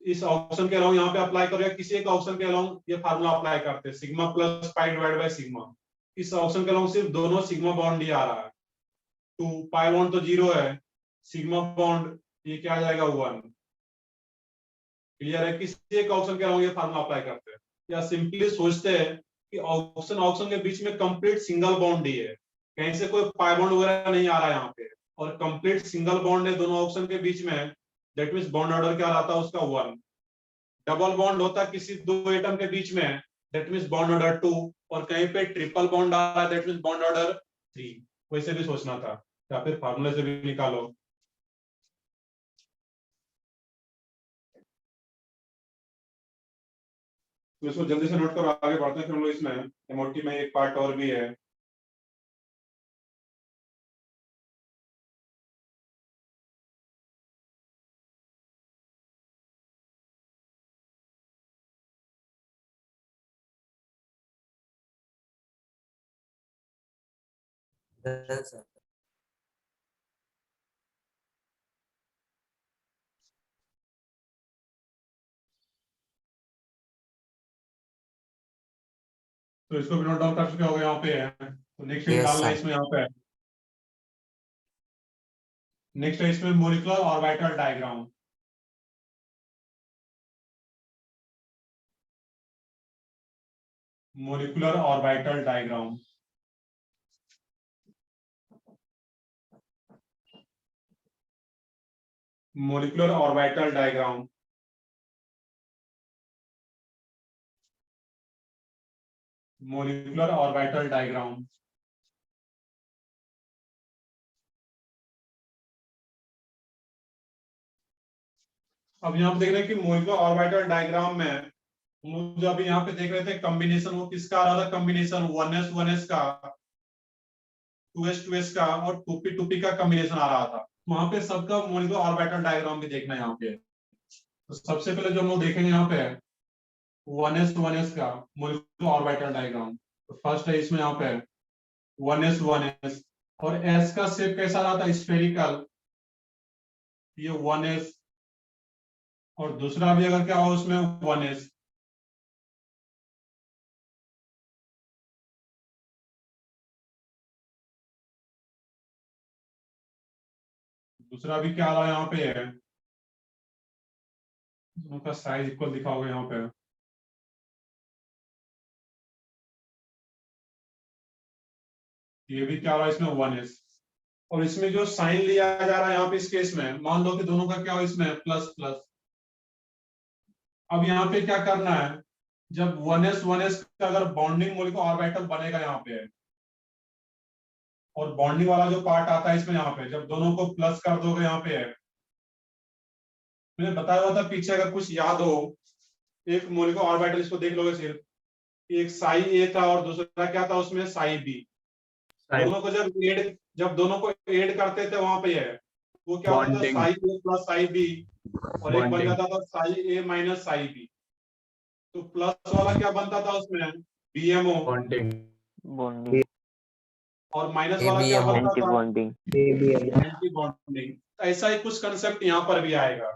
इस ऑप्शन के अलावा यहाँ पे अप्लाई करो, या किसी एक ऑप्शन के अलावा ये फार्मूला अप्लाई करते हैं sigma plus pi divide by sigma. इस ऑप्शन के अलावा सिर्फ दोनों सिग्मा बॉन्ड ही आ रहा है, 2 पाई बॉन्ड तो 0 है, सिग्मा बॉन्ड ये क्या आ जाएगा 1। क्लियर है? किसी एक ऑप्शन के अलावा ये फार्मूला अप्लाई करते हैं, या सिंपली सोचते हैं कि ऑप्शन के बीच में कंप्लीट सिंगल बॉन्ड ही है, कहीं से कोई पाई बॉन्ड वगैरह नहीं आ रहा है यहाँ पे, और कंप्लीट सिंगल बॉन्ड है दोनों ऑप्शन के बीच में, दैट मींस बॉन्ड ऑर्डर क्या रहता है उसका 1। डबल बॉन्ड होता है किसी दो एटम के बीच में, दैट मींस बॉन्ड ऑर्डर 2, और कहीं पे ट्रिपल बॉन्ड आ रहा है दैट मींस बॉन्ड ऑर्डर 3। वैसे भी सोचना था, या फिर फार्मूले से भी निकालो। तो इसको जल्दी से नोट करो, आगे बढ़ते हैं फिर हम लोग। इसमें एमओटी में एक पार्ट और भी है। सर तो इसको भी नोट डाउन कर चुके हो यहाँ पे है। तो नेक्स्ट Yes, निकालना है sir. इसमें यहाँ पे। नेक्स्ट है इसमें molecular orbital diagram. Molecular orbital diagram. Molecular orbital diagram. Molecular orbital diagram. अब यहाँ पे देख रहे हैं कि मॉलिक्यूलर ऑर्बिटल डायग्राम में हम लोग जो अभी यहाँ पे देख रहे थे कॉम्बिनेशन, वो किसका आ रहा था? कॉम्बिनेशन 1s1s का, 2s2s का और 2p2p का कॉम्बिनेशन आ रहा था। वहां पे सबका मॉलिक्यूलर ऑर्बिटल डायग्राम भी देखना है यहाँ पे। तो सबसे पहले जो हम लोग देखेंगे यहाँ पे 1s1s का मॉलिक्यूलर ऑर्बिटल डायग्राम। तो फर्स्ट है इसमें यहाँ पे 1s1s, और s का शेप कैसा रहा था? स्फेरिकल, ये 1s, और दूसरा भी अगर क्या हो उसमें 1s, दूसरा भी क्या आ रहा है यहाँ पे है, उनका साइज इक्वल दिखाओगे यहाँ पे। ये भी क्या आ रहा है इसमें 1s, और इसमें जो साइन लिया जा रहा है यहाँ पे इस केस में, मान लो कि दोनों का क्या हो इसमें प्लस प्लस। अब यहाँ पे क्या करना है, जब 1s का अगर बॉन्डिंग मॉलिक्यूलर ऑर्बिटल बनेगा यहाँ पे, और बॉन्डिंग वाला जो पार्ट आता है इसमें यहाँ पे, जब दोनों को प्लस कर दोगे यहाँ पे, मैंने बताया हुआ था पीछे अगर कुछ याद हो, एक मॉलिक्यूलर ऑर्बिटल इसको देख लोगे सिर्फ, एक साई ए था और दूसरा क्या था उसमें साई बी। दोनों को जब दोनों को ऐड करते थे वहां पे है, वो क्या होता था? साई ए प्लस साई बी, और एक बन जाता था साई ए माइनस साई बी। तो प्लस वाला क्या बनता था उसमें, बीएमओ, बॉन्डिंग। बॉन्डिंग, और माइनस वाला क्या ABMO. बनता एंटी था, बॉन्डिंग। Anti bonding. ऐसा ही कुछ कंसेप्ट यहाँ पर भी आएगा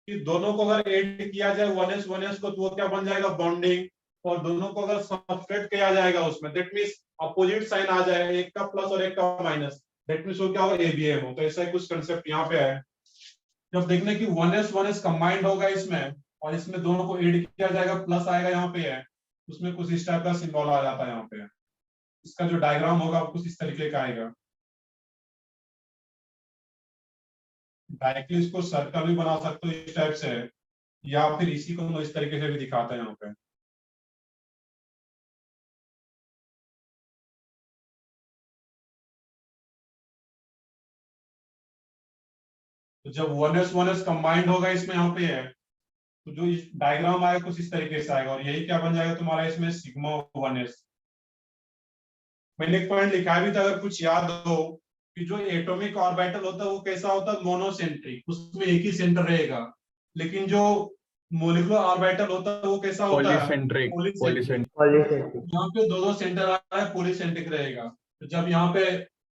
कि दोनों को अगर ऐड किया जाए 1s को, तो वो क्या बन जाएगा, बॉन्डिंग। और दोनों को अगर सब्ट्रैक्ट किया जाएगा उसमें, दैट मींस अपोजिट साइन आ जाएगा, एक का प्लस और एक का माइनस, दैट मींस वो क्या होगा, एबीएम हो। तो ऐसा ही कुछ कंसेप्ट यहाँ पे है। जब देखने की 1s कंबाइंड होगा इसमें, और इसमें दोनों को ऐड किया जाएगा, प्लस आएगा यहाँ पे है, उसमें कुछ इस टाइप का सिंबल आ जाता है यहाँ पे। इसका जो डायग्राम होगा कुछ इस तरीके का आएगा। डायरेक्टली इसको सर्कल भी बना सकते हो इस टाइप से, या फिर इसी को इस तरीके से भी दिखाता है यहाँ पे। तो जब 1s कंबाइंड होगा इसमें यहाँ पे है, तो जो डायग्राम आएगा कुछ इस तरीके से आएगा, और यही क्या बन जाएगा तुम्हारा इसमें, सिग्मा 1s। मैंने एक पॉइंट लिखा भी था, अगर कुछ याद हो, कि जो एटॉमिक ऑर्बिटल होता है वो कैसा होता है, मोनोसेंट्रिक, उसमें एक ही सेंटर रहेगा। लेकिन जो मोलिकुलर ऑर्बिटल होता है वो कैसा होता है, पॉलीसेंट्रिक। पॉलीसेंट्रिक। Polycentric. यहाँ पे दो सेंटर आ रहा है, पॉलीसेंट्रिक रहेगा। तो जब यहाँ पे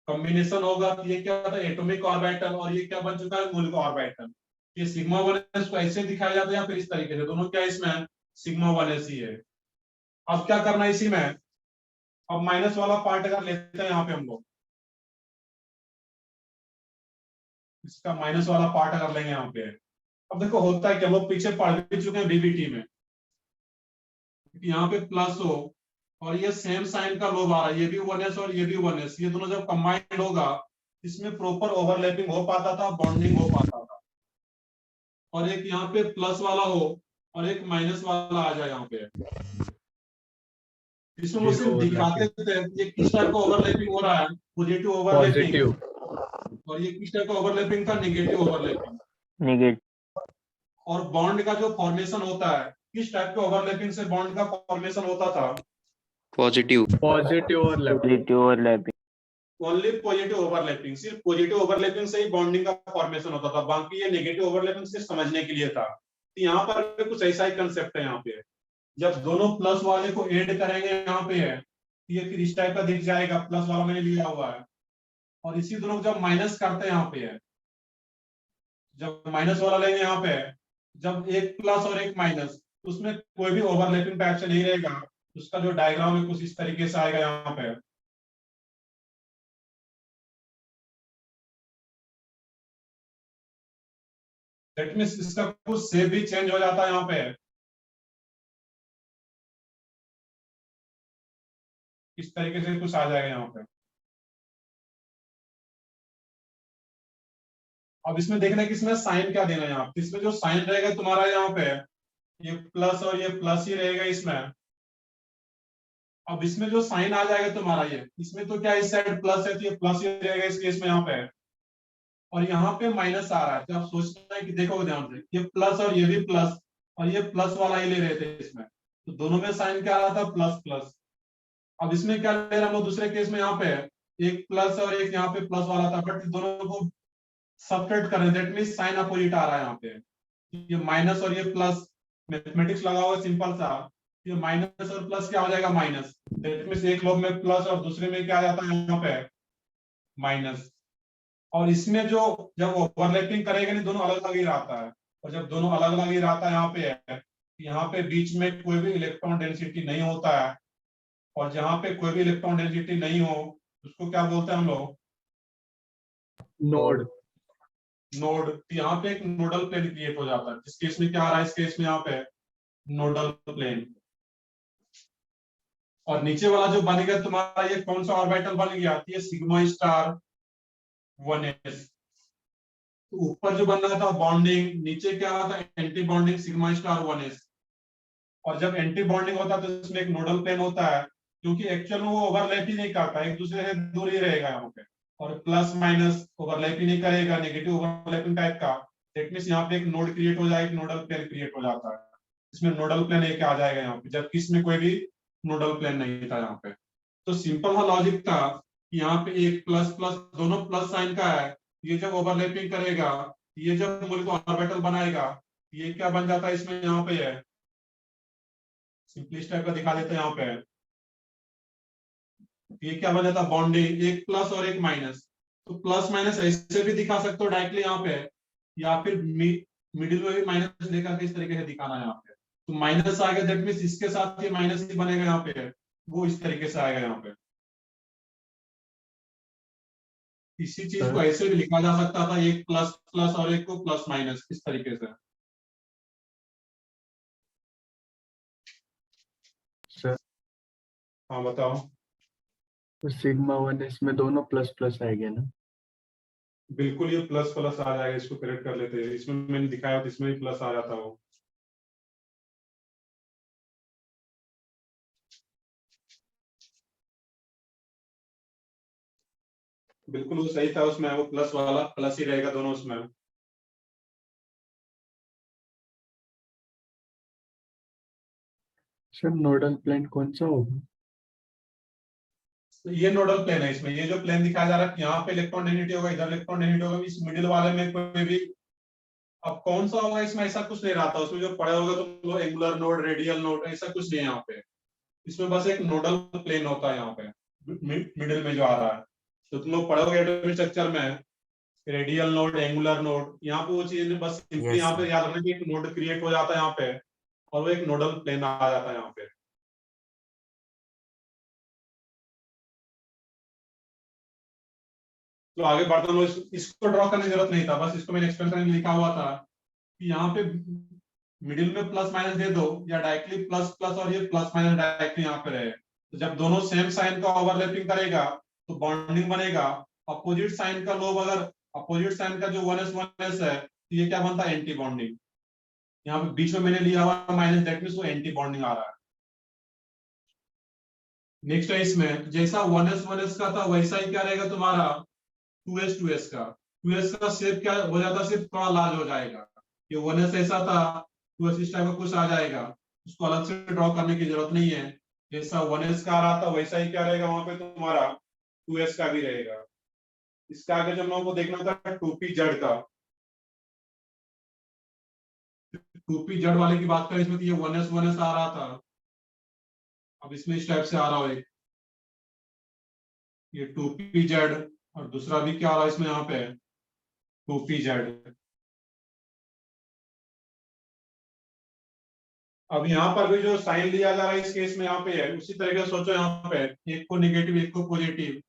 कॉम्बिनेशन होगा तो ये क्या होता है, एटॉमिक ऑर्बिटल, और ये क्या बन चुका है, मोलिकुलर ऑर्बिटल। ये सिग्मा 1s को ऐसे दिखाया जाता है या फिर इस तरीके से, दोनों क्या इसमें सिग्मा 1s ही है। अब क्या करना है इसी में, अब माइनस वाला पार्ट अगर लेते हैं यहाँ पे हम लोग, इसका माइनस वाला पार्ट अगर लेंगे यहाँ पे, अब देखो होता है कि हम लोग पीछे पढ़ भी चुके हैं बीबीटी में, यहाँ पे प्लस हो और ये सेम साइन का लोब आ रहा है, ये भी 1s और ये भी 1s, ये दोनों जब कंबाइंड होगा इसमें प्रॉपर ओवरलैपिंग हो पाता था, बॉन्डिंग हो पाता था। और एक यहाँ पे प्लस वाला हो और एक माइनस वाला आ जाए यहाँ पे, इसमें वो सिर्फ दिखाते थे ये किस टाइप का ओवरलैपिंग हो रहा है, पॉजिटिव ओवरलैपिंग, और ये किस टाइप का ओवरलैपिंग था, नेगेटिव ओवरलैपिंग। नेगेटिव। और बॉन्ड का जो फॉर्मेशन होता है, किस टाइप के ओवरलैपिंग से बॉन्ड का फॉर्मेशन होता था, Positive. Positive overlapping. Positive overlapping. Only positive overlapping, सिर्फ पॉजिटिव ओवरलैपिंग से ही बॉन्डिंग का फॉर्मेशन होता था, बाकी ये नेगेटिव ओवरलैपिंग सिर्फ समझने के लिए था। तो यहाँ पर कुछ ऐसा ही कंसेप्ट है यहाँ पे, जब दोनों प्लस वाले को ऐड करेंगे यहाँ पे है, ये फिर इस टाइप का दिख जाएगा, प्लस वाला मैंने लिया हुआ है। और इसी दोनों को जब माइनस करते हैं यहाँ पे है, जब माइनस वाला लेंगे यहाँ पे, जब एक प्लस और एक माइनस, उसमें कोई भी ओवरलैपिंग टाइप से नहीं रहेगा, उसका जो डायग्राम है कुछ इस तरीके से आएगा यहाँ पे। दैट मींस इसका कुछ शेप भी चेंज हो जाता है यहाँ पे, इस तरीके से कुछ आ जाएगा यहाँ पे। अब इसमें देखना है कि इसमें साइन क्या देना है, यहाँ पे इसमें जो साइन रहेगा तुम्हारा यहाँ पे, ये प्लस और ये प्लस ही रहेगा इसमें। अब इसमें जो साइन आ जाएगा तुम्हारा, ये इसमें तो क्या इस साइड प्लस है तो ये प्लस ही रहेगा इस केस में यहाँ पे, और यहाँ पे माइनस आ रहा है। तो आप सोचना है कि देखो ध्यान से, ये प्लस और ये भी प्लस, और ये प्लस वाला ही ले रहे थे इसमें, तो दोनों में साइन क्या आ रहा था, प्लस प्लस। अब इसमें क्या ले रहा हम लोग दूसरे केस में, यहाँ पे एक प्लस और एक यहाँ पे प्लस वाला था, बट दोनों को सब्ट्रैक्ट करें, दैट मींस साइन अपोजिट आ रहा है यहाँ पे, ये माइनस और ये प्लस, मैथमेटिक्स लगा हुआ सिंपल सा, ये माइनस और प्लस क्या हो जाएगा, माइनस। दैट मींस एक लोग में प्लस और दूसरे में क्या आ जाता है यहाँ पे, माइनस। और इसमें जो जब ओवरलैपिंग करेगा नहीं, दोनों अलग अलग ही रहता है, और जब दोनों अलग अलग ही रहता है यहाँ पे बीच में कोई भी इलेक्ट्रॉन डेंसिटी नहीं होता है, और जहां पे कोई भी इलेक्ट्रॉन डेंसिटी नहीं हो उसको क्या बोलते हैं हम लोग, नोड। नोड। यहाँ पे एक नोडल प्लेन क्रिएट हो जाता है, इस केस में क्या आ रहा है, इस केस में यहाँ पे नोडल प्लेन। और नीचे वाला जो बन गया तुम्हारा, ये कौन सा ऑर्बिटल बन गया, ये सिग्मा स्टार 1s। तो ऊपर जो बन रहा था बॉन्डिंग, नीचे क्या आ रहा था, anti bonding sigma star 1s। और जब एंटी बॉन्डिंग होता है तो इसमें एक नोडल प्लेन होता है, क्योंकि एक्चुअल में वो ओवरलैप ही नहीं करता, एक दूसरे से दूर ही रहेगा यहाँ पे, और प्लस माइनस ओवरलैप ही नहीं करेगा, नेगेटिव ओवरलैपिंग टाइप का। दैट मींस यहाँ पे एक नोड क्रिएट हो जाएगा, एक नोडल प्लेन क्रिएट हो जाता है, इसमें नोडल प्लेन एक आ जाएगा यहाँ पे, जबकि इसमें कोई भी नोडल प्लेन नहीं था यहाँ पे। तो सिंपल सा लॉजिक था कि यहाँ पे एक प्लस प्लस, दोनों प्लस साइन का है, ये जब ओवरलैपिंग करेगा, ये जब मोलिकुलर ऑर्बिटल बनाएगा, ये क्या बन जाता है इसमें यहाँ पे है सिंपलिस्ट टाइप का दिखा देते हैं यहाँ पे। ये क्या बन जाता बॉन्डिंग, एक प्लस और एक माइनस। तो प्लस माइनस ऐसे भी दिखा सकते हो डायरेक्टली यहाँ पे, या फिर मिडिल में भी माइनस लेकर के इस तरीके से दिखाना है यहाँ पे। तो माइनस आ गया, दैट मीन्स इसके साथ ही माइनस ही बनेगा यहाँ पे, वो इस तरीके से आएगा यहाँ पे। इसी चीज को ऐसे भी लिखा जा सकता था, एक प्लस प्लस और एक को प्लस माइनस, इस तरीके से। सर हाँ बताओ। तो सिग्मा 1 इसमें दोनों प्लस प्लस आएंगे ना? बिल्कुल ये प्लस प्लस आ जाएगा, इसको करेक्ट कर लेते हैं। इसमें मैंने दिखाया तो इसमें भी प्लस आ जाता हो। बिल्कुल वो सही था, उसमें वो प्लस वाला प्लस ही रहेगा दोनों उसमें। सर नोडल प्लेन कौन सा होगा? तो ये नोडल प्लेन है इसमें। ये जो प्लेन दिखाया जा रहा है, यहाँ पे इलेक्ट्रॉन डेंसिटी होगा, इधर इलेक्ट्रॉन डेंसिटी होगा, इस मिडिल वाले में कोई भी। अब कौन सा होगा इसमें ऐसा कुछ नहीं रहता, उसमें जो पढ़े होगा तो वो एंगुलर नोड, रेडियल नोड, ऐसा कुछ नहीं है यहाँ पे। इसमें बस एक नोडल प्लेन होता है यहाँ पे मिडिल में जो आ रहा है। तो तुम लोग पढ़ोगे एटॉमिक स्ट्रक्चर में रेडियल नोड, एंगुलर नोड, यहाँ पे वो चीज बस सिंपली Yes, यहाँ पे sir. याद रखना कि एक नोड क्रिएट हो जाता है यहाँ पे, और वो एक नोडल प्लेन आ जाता है यहाँ पे। तो आगे बढ़ता हूँ, इसको ड्रॉ करने की जरूरत नहीं था, बस इसको मैंने एक्सपेंशन में लिखा हुआ था कि यहाँ पे मिडिल में प्लस माइनस दे दो, या डायरेक्टली प्लस प्लस और ये प्लस माइनस डायरेक्टली यहाँ पे रहे। तो जब दोनों सेम साइन का ओवरलैपिंग करेगा तो बॉन्डिंग बनेगा। अपोजिट साइन का लोब, अगर अपोजिट साइन का जो 1s है तो ये क्या बनता है, एंटी बॉन्डिंग। यहाँ पे बीच में मैंने लिया हुआ माइनस, दैट मींस वो एंटी बॉन्डिंग आ रहा है। नेक्स्ट है इसमें जैसा 1s का था वैसा ही क्या रहेगा तुम्हारा 2s का। 2s का शेप क्या हो जाता है, सिर्फ थोड़ा लार्ज हो जाएगा। ये 1s ऐसा था, 2s इस टाइप का कुछ आ जाएगा, उसको अलग से ड्रॉ करने की जरूरत नहीं है। जैसा 1s का आ रहा था वैसा ही क्या रहेगा वहां पे तुम्हारा 2s का भी रहेगा। इसका आगे जब हम लोगों को देखना था 2p जेड का, 2p जेड वाले की बात करें इसमें तो ये 1s आ रहा था। अब इसमें इस टाइप से आ रहा है, ये 2p जेड, और दूसरा भी क्या आ रहा है इसमें यहाँ पे 2p जेड। अब यहाँ पर भी जो साइन लिया जा रहा है इस केस में यहाँ पे है, उसी तरीके से सोचो, यहाँ पे एक को निगेटिव एक को पॉजिटिव,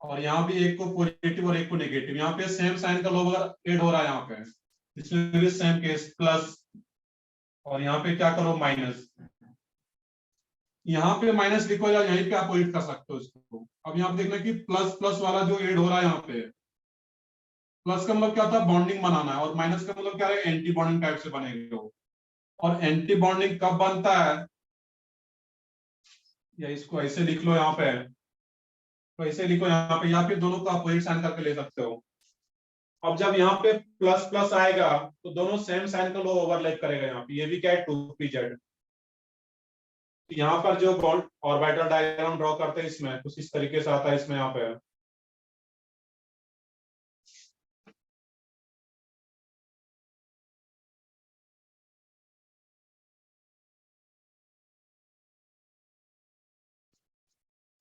और यहाँ भी एक को पॉजिटिव और एक को नेगेटिव। यहाँ पे सेम साइन का लोग अगर ऐड हो रहा है यहाँ पे, इसमें भी सेम केस प्लस, और यहाँ पे क्या करो माइनस। यहाँ पे माइनस लिखो या यहीं पे आप एड कर सकते हो इसको। अब यहाँ पे देखना कि प्लस प्लस वाला जो ऐड हो रहा है यहाँ पे, प्लस का मतलब क्या था, बॉन्डिंग बनाना है, और माइनस का मतलब क्या है, एंटी बॉन्डिंग टाइप से बनेगा वो। और एंटी बॉन्डिंग कब बनता है, या इसको ऐसे लिख लो यहाँ पे, तो ऐसे लिखो यहाँ पे, या फिर दोनों को अपोजिट साइन करके ले सकते हो। अब जब यहाँ पे प्लस प्लस आएगा तो दोनों सेम साइन का लो ओवरलैप करेगा यहाँ पे। ये भी क्या है 2p जेड। यहाँ पर जो बॉन्ड ऑर्बिटल डायग्राम ड्रॉ करते हैं इसमें कुछ इस तरीके से आता है इसमें यहाँ पे।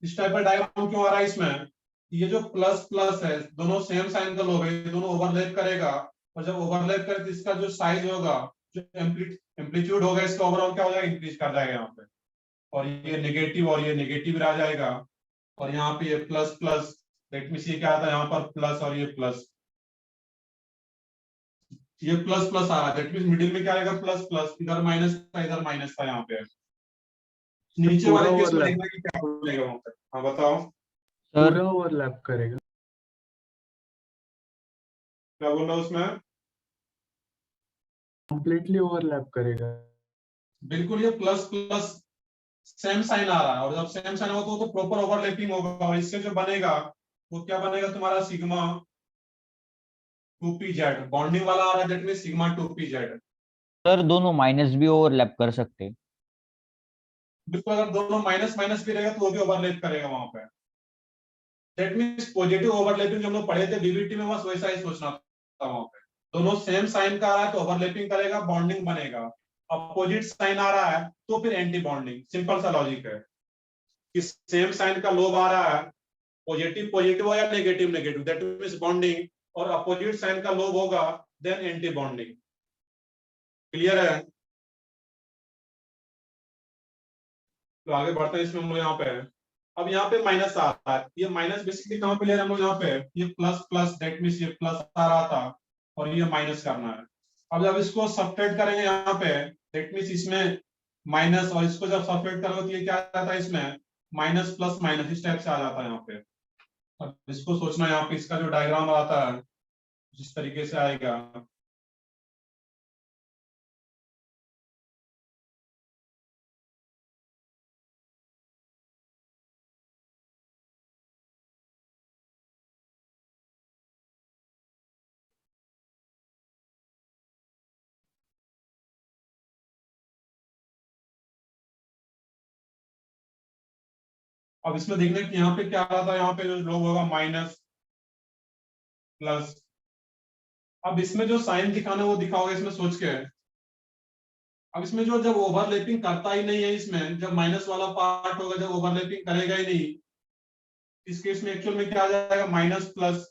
इस टाइप का डायग्राम क्यों आ रहा है इसमें, ये जो प्लस प्लस है दोनों सेम साइन का लोग है, ये दोनों ओवरलैप करेगा, और जब ओवरलैप करे तो इसका जो साइज होगा, जो एम्पलीट्यूड होगा इसका ओवरऑल क्या हो जाएगा, इंक्रीज कर जाएगा यहाँ पे। और ये नेगेटिव और ये नेगेटिव रह जाएगा, और यहाँ पे ये प्लस प्लस, दैट मींस ये क्या आता है यहाँ पर प्लस और ये प्लस, ये प्लस प्लस आ रहा है, दैट मींस मिडिल में क्या आएगा प्लस प्लस, इधर माइनस था यहाँ पे। नीचे वाले केस में देखना कि क्या बोलेगा वहां पे। हाँ बताओ पूरा ओवरलैप करेगा? क्या बोल रहा हूँ उसमें, कंप्लीटली ओवरलैप करेगा? बिल्कुल ये प्लस प्लस सेम साइन आ रहा है, और जब सेम साइन होगा तो प्रॉपर ओवरलैपिंग होगा, और इससे जो बनेगा वो क्या बनेगा तुम्हारा सिग्मा 2p जेड। बॉन्डिंग वाला आ रहा है, that means sigma 2p Z. Sir दोनों माइनस भी ओवरलैप कर सकते हैं? बिल्कुल, अगर दोनों माइनस माइनस भी रहेगा तो वो भी ओवरलैप करेगा वहां पे। दैट मींस पॉजिटिव ओवरलैपिंग जो हम लोग पढ़े थे डीबीटी में, बस वैसा ही सोचना था वहां पे। दोनों सेम साइन का आ रहा है तो ओवरलैपिंग करेगा, बॉन्डिंग बनेगा। अपोजिट साइन आ रहा है तो फिर एंटी बॉन्डिंग, सिंपल सा लॉजिक है कि सेम साइन का लोब आ रहा है, पॉजिटिव पॉजिटिव हो या negative negative, that means bonding, और अपोजिट साइन का लोब होगा देन एंटी बॉन्डिंग। क्लियर है? तो आगे बढ़ते हैं इसमें हम लोग यहाँ पे। अब यहाँ पे माइनस आ रहा है, ये माइनस बेसिकली कहाँ पे ले रहे हैं हम लोग, यहाँ पे ये प्लस प्लस, दैट मींस ये प्लस आ रहा था और ये माइनस करना है। अब जब इसको सब्ट्रैक्ट करेंगे यहाँ पे, दैट मींस इसमें माइनस, और इसको जब सब्ट्रैक्ट करोगे तो ये क्या आ जाता है, इसमें माइनस प्लस माइनस, इस टाइप से आ जाता है यहाँ पे। अब इसको सोचना, यहाँ पे इसका जो डायग्राम आता है जिस तरीके से आएगा, अब इसमें देखना कि यहाँ पे क्या आ रहा था, यहाँ पे जो लोग होगा माइनस प्लस। अब इसमें जो साइन दिखाना है वो दिखाओगे इसमें सोच के। अब इसमें जो जब ओवरलैपिंग करता ही नहीं है, इसमें जब माइनस वाला पार्ट होगा, जब ओवरलैपिंग करेगा ही नहीं, इस केस में एक्चुअल में क्या आ जाएगा, माइनस प्लस,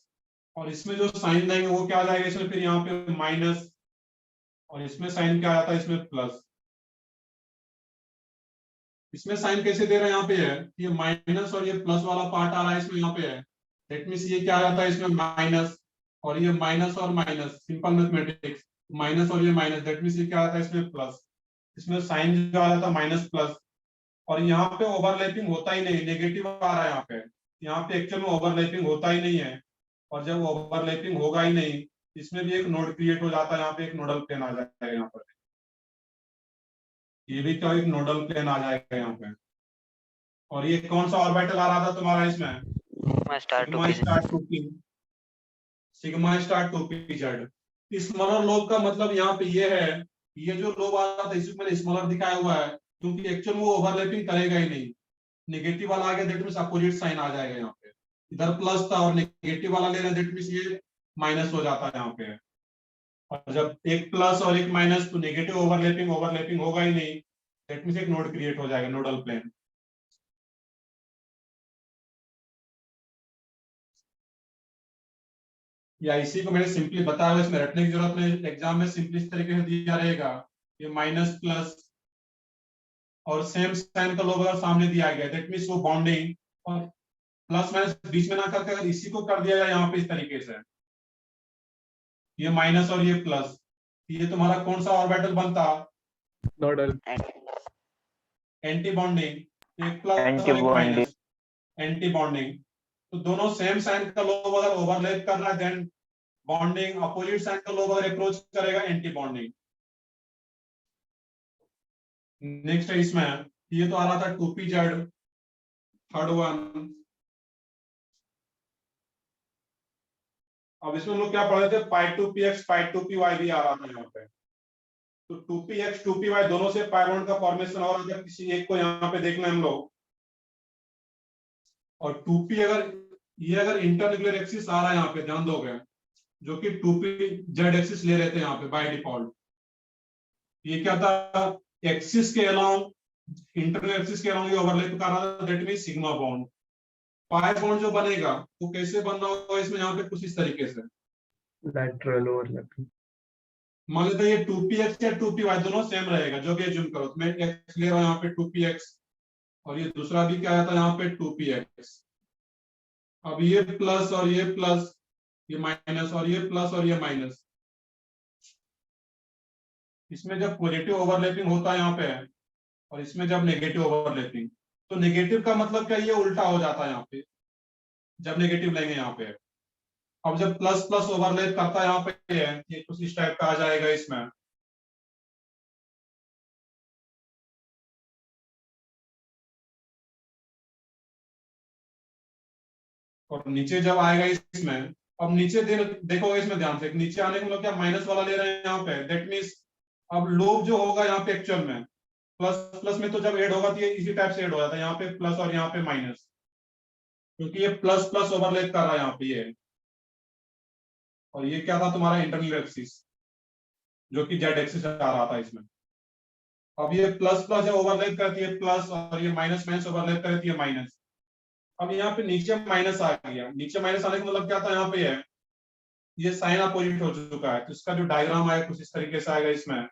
और इसमें जो साइन देंगे वो क्या आ जाएगा, इसमें फिर यहाँ पे माइनस, और इसमें साइन क्या आता है, इसमें प्लस। इसमें साइन कैसे दे रहे हैं, यहाँ पे है ये माइनस और ये प्लस वाला पार्ट आ रहा है इसमें, यहाँ पे है, दैट मींस ये क्या आ जाता है, इसमें माइनस, और ये माइनस और माइनस, सिंपल मैथमेटिक्स, माइनस और ये माइनस, दैट मींस ये क्या आता है, इसमें प्लस। इसमें साइन जो आ जाता है माइनस प्लस, और यहाँ पे ओवरलैपिंग होता ही नहीं, नेगेटिव आ रहा है यहाँ पे एक्चुअल में ओवरलैपिंग होता ही नहीं है, और जब ओवरलैपिंग होगा ही नहीं, इसमें भी एक नोड क्रिएट हो जाता है, यहाँ पे एक नोडल प्लेन आ जाएगा यहाँ पर, ये भी क्या एक नोडल प्लेन आ जाएगा यहाँ पे। और ये कौन सा ऑर्बिटल आ रहा था तुम्हारा इसमें, sigma star two P Z. Smaller lobe का मतलब यहाँ पे ये है, ये जो लोब आ रहा था इसमें मैंने स्मॉलर दिखाया हुआ है, क्योंकि एक्चुअल में वो ओवरलैपिंग करेगा ही नहीं। नेगेटिव वाला आ गया, दैट मींस अपोजिट साइन आ जाएगा यहाँ पे, इधर प्लस था और नेगेटिव वाला ले रहे हैं, दैट मींस ये माइनस हो जाता है यहाँ पे। और जब एक प्लस और एक माइनस, तो नेगेटिव ओवरलैपिंग ओवरलैपिंग होगा ही नहीं, दैट मींस एक नोड क्रिएट हो जाएगा, नोडल प्लेन। या इसी को मैंने सिंपली बताया हुआ, इसमें रटने की जरूरत नहीं, एग्जाम में सिंपली इस तरीके से दिया रहेगा, ये माइनस प्लस और सेम साइन का लोग अगर सामने दिया गया, दैट मींस वो बॉन्डिंग, और प्लस माइनस बीच में ना करके अगर इसी को कर दिया जाए यहाँ पे इस तरीके से, ये माइनस और ये प्लस, ये तुम्हारा कौन सा ऑर्बिटल बनता, नोडल, एंटी बॉन्डिंग, एक प्लस और एक माइनस, एंटी बॉन्डिंग। तो दोनों सेम साइन का लोब अगर ओवरलैप कर रहा है देन बॉन्डिंग, अपोजिट साइन का लोब अगर अप्रोच करेगा एंटी बॉन्डिंग। नेक्स्ट है इसमें, ये तो आ रहा था 2pz, थर्ड वन। अब इसमें हम लोग क्या पढ़े थे, पाई 2px पाई 2py भी आ रहा था यहाँ पे। तो 2px 2py दोनों से पाई बॉन्ड का फॉर्मेशन हो रहा था, किसी एक को यहाँ पे देखना हम लोग। और 2p अगर ये अगर इंटरन्यूक्लियर एक्सिस आ रहा है यहाँ पे, ध्यान दोगे, जो कि 2pz एक्सिस ले रहे थे यहाँ पे बाय डिफॉल्ट, ये क्या था, एक्सिस के अलोंग, इंटरनल एक्सिस के अलोंग ये ओवरलैप कर रहा था, that means sigma bond. Pi bond जो बनेगा वो कैसे बनना होगा इसमें, यहाँ पे कुछ इस तरीके से, लैटरल ओवरलैपिंग। मान लेते हैं ये 2px या 2py दोनों सेम रहेगा, जो भी एज्यूम करो, मैं x ले रहा हूँ यहाँ पे 2px, और ये दूसरा भी क्या आता है यहाँ पे 2px। अब ये प्लस और ये प्लस, ये माइनस और ये प्लस और ये माइनस, इसमें जब पॉजिटिव ओवरलैपिंग होता है यहाँ पे, और इसमें जब नेगेटिव ओवरलैपिंग, तो नेगेटिव का मतलब क्या, ये उल्टा हो जाता है यहाँ पे, जब नेगेटिव लेंगे यहाँ पे। अब जब प्लस प्लस ओवरलैप करता है यहाँ पे, ये कुछ इस टाइप का आ जाएगा इसमें। और नीचे जब आएगा इसमें, अब नीचे देखोगे इसमें ध्यान से, नीचे आने के मतलब क्या, माइनस वाला ले रहे हैं यहाँ पे, दैट मींस अब लोब जो होगा यहाँ पे एक्चुअल में, प्लस प्लस में तो जब ऐड होगा तो ये इसी टाइप से ऐड हो जाता है, यहाँ पे प्लस और यहाँ पे माइनस, क्योंकि ये प्लस प्लस ओवरलैप कर रहा है यहाँ पे ये। और ये क्या था तुम्हारा इंटरनल एक्सिस, जो कि जेड एक्सिस आ रहा था इसमें। अब ये प्लस प्लस ओवरलैप करती है प्लस, और ये माइनस माइनस ओवरलैप करती है माइनस। अब यहाँ पे नीचे माइनस आ गया, नीचे माइनस आने का मतलब क्या था, यहाँ पे है ये साइन अपोजिट हो चुका है, तो इसका जो डायग्राम आएगा कुछ इस तरीके से आएगा इसमें।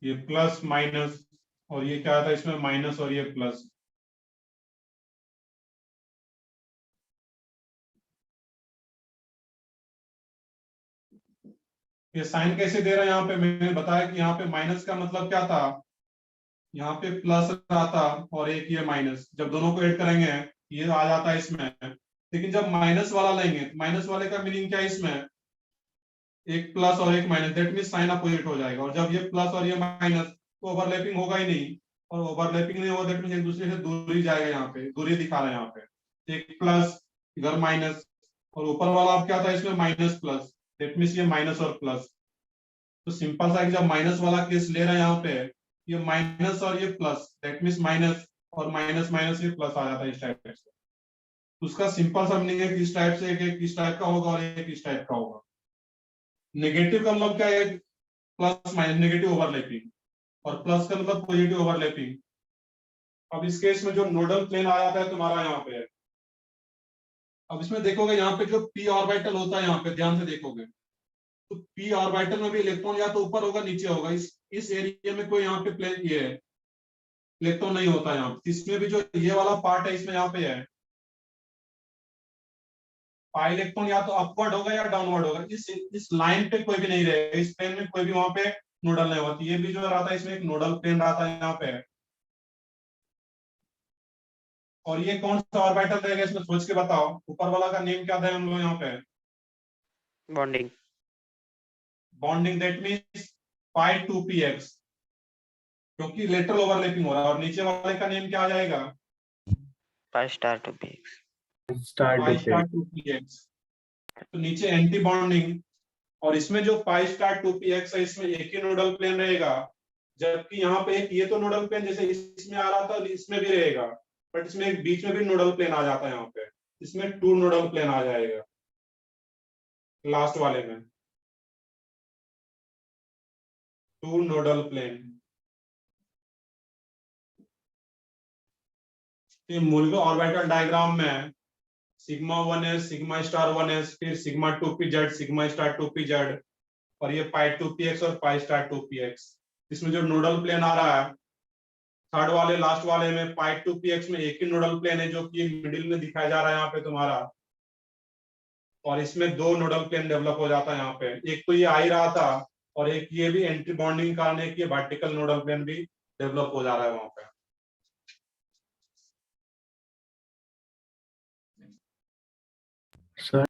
ये प्लस माइनस, और ये क्या था इसमें माइनस, और ये प्लस। ये साइन कैसे दे रहा है, यहाँ पे मैंने बताया कि यहाँ पे माइनस का मतलब क्या था, यहाँ पे प्लस आता और एक ये माइनस, जब दोनों को ऐड करेंगे ये आ जाता है इसमें। लेकिन जब माइनस वाला लेंगे तो माइनस वाले का मीनिंग क्या है, इसमें एक प्लस और एक minus, that mean sine opposite हो जाएगा। और जब ये प्लस और ये माइनस, तो ओवरलैपिंग होगा ही नहीं, और ओवरलैपिंग नहीं होगा दैट मीन एक दूसरे से दूर ही जाएगा, यहाँ पे दूरी दिखा रहा है यहाँ पे, एक प्लस इधर माइनस, और ऊपर वाला अब क्या था इसमें माइनस प्लस, दैट मीन ये माइनस और प्लस। तो सिंपल सा है कि जब माइनस वाला केस ले रहे हैं यहाँ पे, ये माइनस और ये प्लस, दैट मीन माइनस और माइनस माइनस ये प्लस आ जाता है इस टाइप से। उसका सिंपल सा मीनिंग है कि इस टाइप से एक इस टाइप का होगा और एक इस टाइप का होगा। नेगेटिव का मतलब क्या है, प्लस माइनस नेगेटिव ओवरलैपिंग, और प्लस का मतलब पॉजिटिव ओवरलैपिंग। अब इस केस में जो नोडल प्लेन आ जाता है तुम्हारा यहाँ पे, अब इसमें देखोगे यहाँ पे जो पी ऑर्बिटल होता है, यहाँ पे ध्यान से देखोगे तो पी ऑर्बिटल में भी इलेक्ट्रॉन या तो ऊपर होगा नीचे होगा, इस एरिया में कोई यहाँ पे प्लेन ये है इलेक्ट्रॉन नहीं होता यहाँ पे। इसमें भी जो ये वाला पार्ट है इसमें यहाँ पे है पाई इलेक्ट्रॉन, या तो अपवर्ड होगा या डाउनवर्ड होगा, इस लाइन पे कोई भी नहीं रहेगा, इस प्लेन में कोई भी वहां पे नोडल नहीं होती। ये भी जो रहता है इसमें एक नोडल प्लेन रहता है यहाँ पे। और ये कौन सा ऑर्बिटल रहेगा इसमें सोच के बताओ, ऊपर वाला का नेम क्या था हम लोग यहाँ पे, bonding. Bonding, that means pi 2px, क्योंकि लेटरल ओवरलैपिंग हो रहा है। और नीचे वाले का नेम क्या आ जाएगा, pi star two P X. Star pi two star 2px। तो नीचे एंटी बॉन्डिंग, और इसमें जो पाई स्टार 2px है इसमें एक ही नोडल प्लेन रहेगा, जबकि यहाँ पे एक ये तो नोडल प्लेन जैसे इसमें आ रहा था इसमें भी रहेगा, बट इसमें एक बीच में भी नोडल प्लेन आ जाता है यहाँ पे, इसमें 2 नोडल प्लेन आ जाएगा लास्ट वाले में, 2 नोडल प्लेन। ये मूल ऑर्बिटल डायग्राम में sigma 1s sigma star 1s फिर sigma 2pz sigma star 2pz, और ये पाई 2px और पाई स्टार 2px। इसमें जो नोडल प्लेन आ रहा है थर्ड वाले लास्ट वाले में पाई 2px में एक ही नोडल प्लेन है जो कि मिडिल में दिखाया जा रहा है यहाँ पे तुम्हारा, और इसमें 2 नोडल प्लेन डेवलप हो जाता है यहाँ पे। एक तो ये आ ही रहा था, और एक ये भी एंटी बॉन्डिंग कारण एक ये वर्टिकल नोडल प्लेन भी डेवलप हो जा रहा है वहां पे। सर।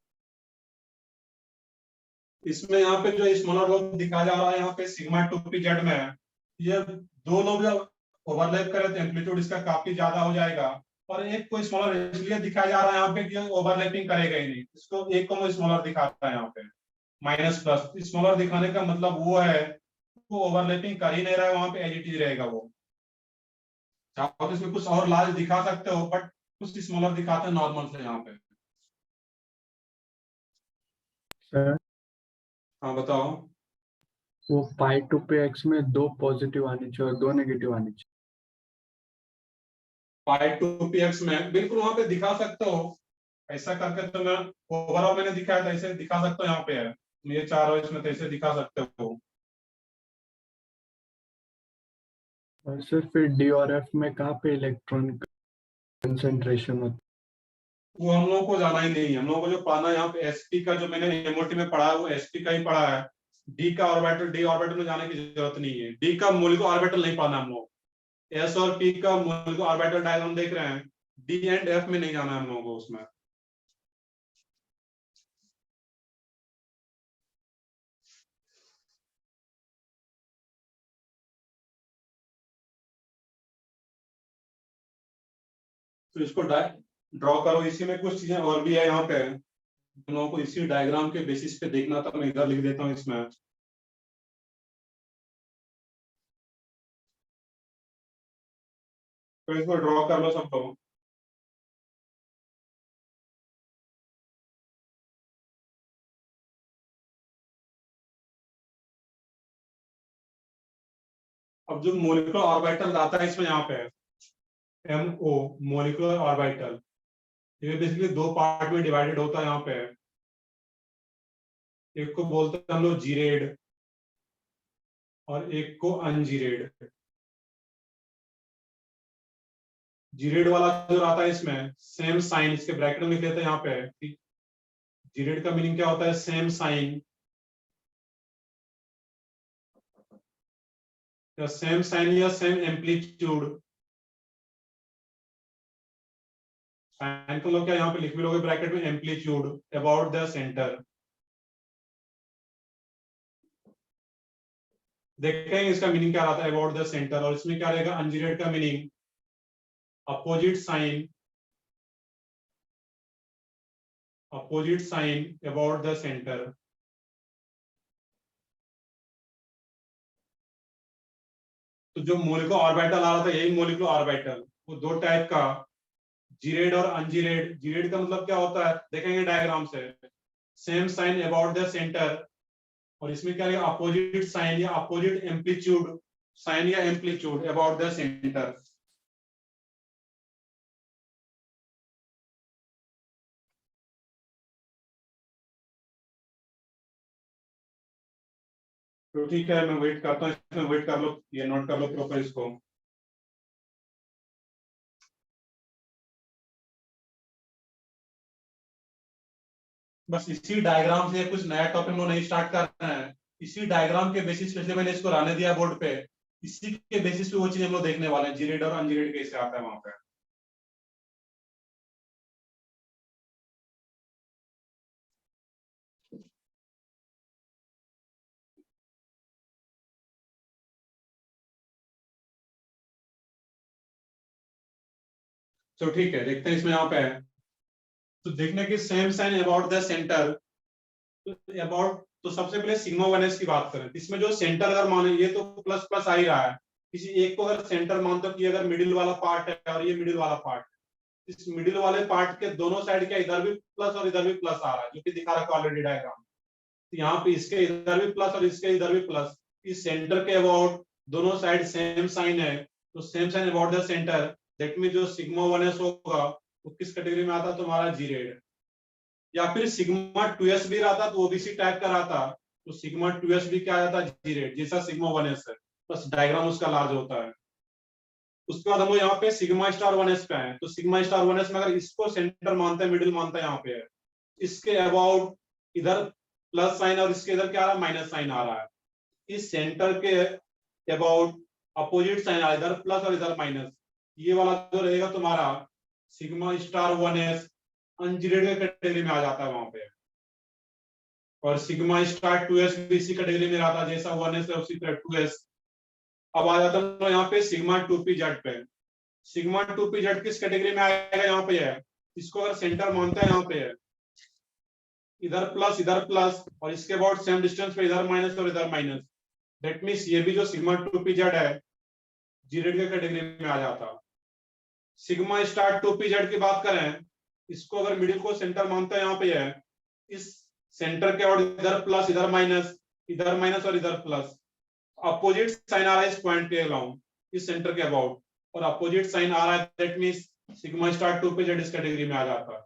इसमें यहाँ पे जो स्मॉलर लोब दिखाया जा रहा है यहाँ पे सिग्मा 2pz में, ये 2 लोब जब ओवरलैप करे तो एम्पलीट्यूड इसका काफी ज्यादा हो जाएगा, और एक को स्मॉलर इसलिए दिखाया जा रहा है यहाँ पे कि ओवरलैपिंग करेगा ही नहीं, इसको एक को स्मॉलर दिखाता है यहाँ पे माइनस प्लस। स्मॉलर दिखाने का मतलब वो है वो ओवरलैपिंग कर ही नहीं रहा है, वहां पे एज इट इज रहेगा वो। चाहो तो इसमें कुछ और लार्ज दिखा सकते हो, बट कुछ स्मॉलर दिखाते हैं नॉर्मल से यहाँ पे। सर हाँ बताओ। वो पाई 2px में 2 पॉजिटिव आने चाहिए और 2 नेगेटिव आने चाहिए। पाई 2px में बिल्कुल वहां पे दिखा सकते हो, ऐसा करके तो मैं ओवरऑल मैंने दिखाया था, ऐसे दिखा सकते हो यहाँ पे है, तुम ये चाह रहे हो इसमें तो ऐसे दिखा सकते हो। और सर फिर डी और एफ में कहाँ पे इलेक्ट्रॉन कंसंट्रेशन होता वो हम लोगों को जाना ही नहीं है, हम लोगों को जो पढ़ना है यहाँ पे एसपी का जो मैंने एमओटी में पढ़ा है वो एसपी का ही पढ़ा है। डी का ऑर्बिटल डी ऑर्बिटल में जाने की जरूरत नहीं है, डी का मूल को ऑर्बिटल नहीं पढ़ना हम लोग। एस और पी का मूल को ऑर्बिटल डायग्राम देख रहे हैं, डी एंड एफ में नहीं जाना है हम लोगों को उसमें। तो इसको ड्रॉ करो। इसी में कुछ चीजें और भी है यहाँ पे, तुम लोगों को इसी डायग्राम के बेसिस पे देखना था। मैं इधर लिख देता हूँ इसमें। तो इसको ड्रॉ कर लो सब लोग। अब जो मोलिकुलर ऑर्बिटल आता है इसमें यहाँ पे MO मोलिकुलर ऑर्बिटल, ये बेसिकली दो पार्ट में डिवाइडेड होता है यहाँ पे। एक को बोलते हैं हम लोग जीरेड और एक को अनजीरेड। जीरेड वाला जो आता है इसमें सेम साइन, इसके ब्रैकेट में लिख देते हैं यहाँ पे। जीरेड का मीनिंग क्या होता है? सेम साइन या सेम साइन या सेम एम्पलीट्यूड। साइन को लोग क्या यहाँ पे लिख भी लोगे ब्रैकेट में, एम्पलीट्यूड अबाउट द सेंटर। देखेंगे इसका मीनिंग क्या आता है अबाउट द सेंटर। और इसमें क्या रहेगा अनजीरेड का meaning? Opposite sign about the centre. तो जो मोलिकुलर ऑर्बिटल आ रहा था यही मोलिकुलर ऑर्बिटल, वो दो टाइप का, जीरेड और अनजीरेड। जीरेड का मतलब क्या होता है देखेंगे डायग्राम से, same sign about the centre. और इसमें क्या रहेगा अपोजिट साइन या अपोजिट एम्पलीट्यूड, साइन या एम्पलीट्यूड अबाउट द सेंटर। तो ठीक है, मैं वेट करता हूँ इसमें, वेट कर लो, ये नोट कर लो प्रॉपर इसको। बस इसी डायग्राम से कुछ नया टॉपिक लो नहीं स्टार्ट करना है। इसी डायग्राम के बेसिस पे मैंने इसको रहने दिया बोर्ड पे। इसी के बेसिस पे वो चीज हम लोग देखने वाले हैं, जीरेड और अनजीरेड कैसे आता है वहां पे। तो ठीक है, देखते हैं इसमें यहाँ पे है। तो देखने की same sign about the centre. About तो सबसे पहले सिग्मा 1s की बात करें, इसमें जो सेंटर अगर माने, ये तो प्लस प्लस आ ही रहा है। किसी एक को अगर सेंटर मानते हो कि अगर मिडिल वाला पार्ट है और ये मिडिल वाला पार्ट, इस मिडिल वाले पार्ट के दोनों साइड क्या इधर भी प्लस और इधर भी प्लस आ रहा है, जो कि दिखा रखा ऑलरेडी डायग्राम। तो यहाँ पे इसके इधर भी प्लस और इसके इधर भी प्लस। इस सेंटर के अबाउट दोनों साइड सेम साइन है, तो same sign about the centre, that mean जो सिग्मा 1s होगा वो किस कैटेगरी में आता है तुम्हारा? जीरेड। या फिर सिग्मा 2s भी रहता तो वो भी इसी टाइप का रहता, तो सिग्मा 2s भी क्या आता है? जीरेड, जैसा सिग्मा 1s है, बस डायग्राम उसका लार्ज होता है। उसके बाद हम लोग यहाँ पे सिग्मा स्टार 1s पे आए। तो सिग्मा स्टार 1s में अगर इसको सेंटर मानते हैं, मिडिल मानते हैं, यहाँ पे है, इसके अबाउट इधर प्लस साइन और इसके इधर क्या आ रहा है? माइनस साइन आ रहा है। इस सेंटर के अबाउट अपोजिट साइन आ रहा है, इधर प्लस और इधर माइनस। ये वाला जो रहेगा तुम्हारा सिग्मा स्टार 1s अनजीरेड के कैटेगरी में आ जाता है वहां पे। और सिग्मा स्टार 2s भी इसी कैटेगरी में रहता है, जैसा 1s है उसी तरह 2s। अब आ जाता है यहाँ पे सिग्मा 2pz पे। सिग्मा 2pz किस कैटेगरी में आएगा? यहाँ पे है, इसको अगर सेंटर मानते हैं, यहाँ पे है, इधर प्लस और इसके अबाउट सेम डिस्टेंस पे इधर माइनस और इधर माइनस। दैट मीन्स ये भी जो सिग्मा 2pz है जीरेड के कैटेगरी में आ जाता। सिग्मा स्टार 2pz की बात करें, इसको अगर मिडिल को सेंटर मानते हैं, यहाँ पे है, इस सेंटर के और इधर प्लस इधर माइनस और इधर प्लस। अपोजिट साइन आ रहा है इस पॉइंट के अराउंड, इस सेंटर के अबाउट, और अपोजिट साइन आ रहा है, that means sigma star 2pz इस कैटेगरी में आ जाता है।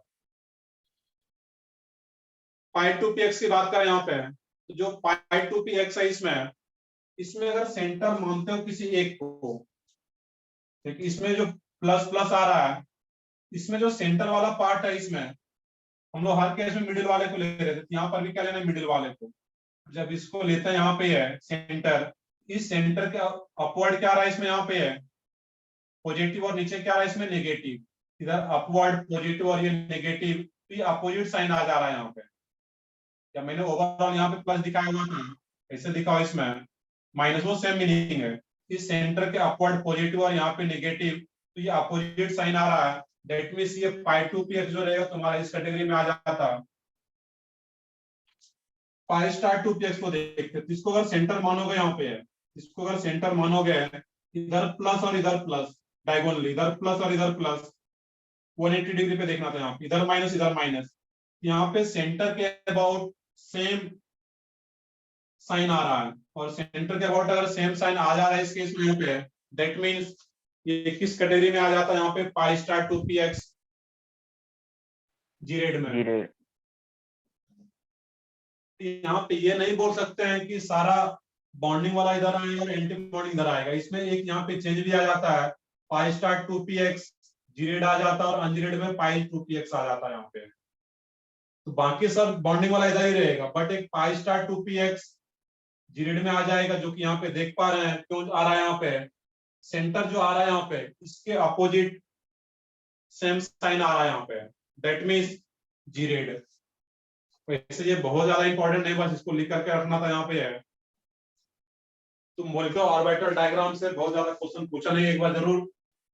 पाई 2px की बात करें यहाँ पे, तो जो पाई 2px है इसमें अगर सेंटर मानते हो किसी एक को, देखिए इसमें जो प्लस प्लस आ रहा है, इसमें जो सेंटर वाला पार्ट है, इसमें हम लोग हर केस में मिडिल वाले को ले रहे थे, यहाँ पर भी क्या लेना है? मिडिल वाले को। जब इसको लेते हैं, यहाँ पे है सेंटर, इस सेंटर के अपवर्ड क्या आ रहा है इसमें? यहाँ पे है पॉजिटिव और नीचे क्या आ रहा है इसमें? नेगेटिव। इधर अपवर्ड पॉजिटिव और ये नेगेटिव, तो ये अपोजिट साइन आ जा रहा है यहाँ पे। क्या मैंने ओवरऑल यहाँ पे प्लस दिखाया हुआ था, ऐसे दिखाओ इसमें माइनस, वो सेम मीनिंग है। इस सेंटर के अपवर्ड पॉजिटिव और यहाँ पे नेगेटिव, तो ये अपोजिट साइन आ रहा है, दैट मीन्स ये पाई टू पी एक्स जो रहेगा तुम्हारा इस कैटेगरी में आ जाता। Pi star two P X को देखते हैं, इसको अगर सेंटर मानोगे यहाँ पे है, इसको अगर सेंटर मानोगे इधर प्लस और इधर प्लस डायगोनली, इधर प्लस और इधर प्लस 180 डिग्री पे देखना था, यहाँ पे इधर माइनस इधर माइनस, यहाँ पे सेंटर के अबाउट सेम साइन आ रहा है, और सेंटर के अबाउट अगर सेम साइन आ जा रहा है इस केस में यहाँ पे, दैट मीन्स ये किस कैटेगरी में आ जाता है यहाँ पे, pi star two P x gerade में। जीरेड। यहाँ पे ये नहीं बोल सकते हैं कि सारा बॉन्डिंग वाला इधर आएगा और एंटी बॉन्डिंग इधर आएगा, इसमें एक यहाँ पे चेंज भी आ जाता है, pi star two P x gerade आ जाता है और अनजीरेड में पाई टू पी एक्स आ जाता है यहाँ पे। तो बाकी सब बॉन्डिंग वाला इधर ही रहेगा, बट एक pi star two P x gerade में आ जाएगा, जो कि यहाँ पे देख पा रहे हैं क्यों आ रहा है, यहाँ पे सेंटर जो आ रहा है यहाँ पे इसके अपोजिट सेम साइन आ रहा है यहाँ पे, दैट मीन्स जीरेड। वैसे ये बहुत ज्यादा इंपॉर्टेंट नहीं, बस इसको लिख करके रखना था यहाँ पे है। तो मॉलिक्यूलर ऑर्बिटल डायग्राम से बहुत ज्यादा क्वेश्चन पूछा नहीं, एक बार जरूर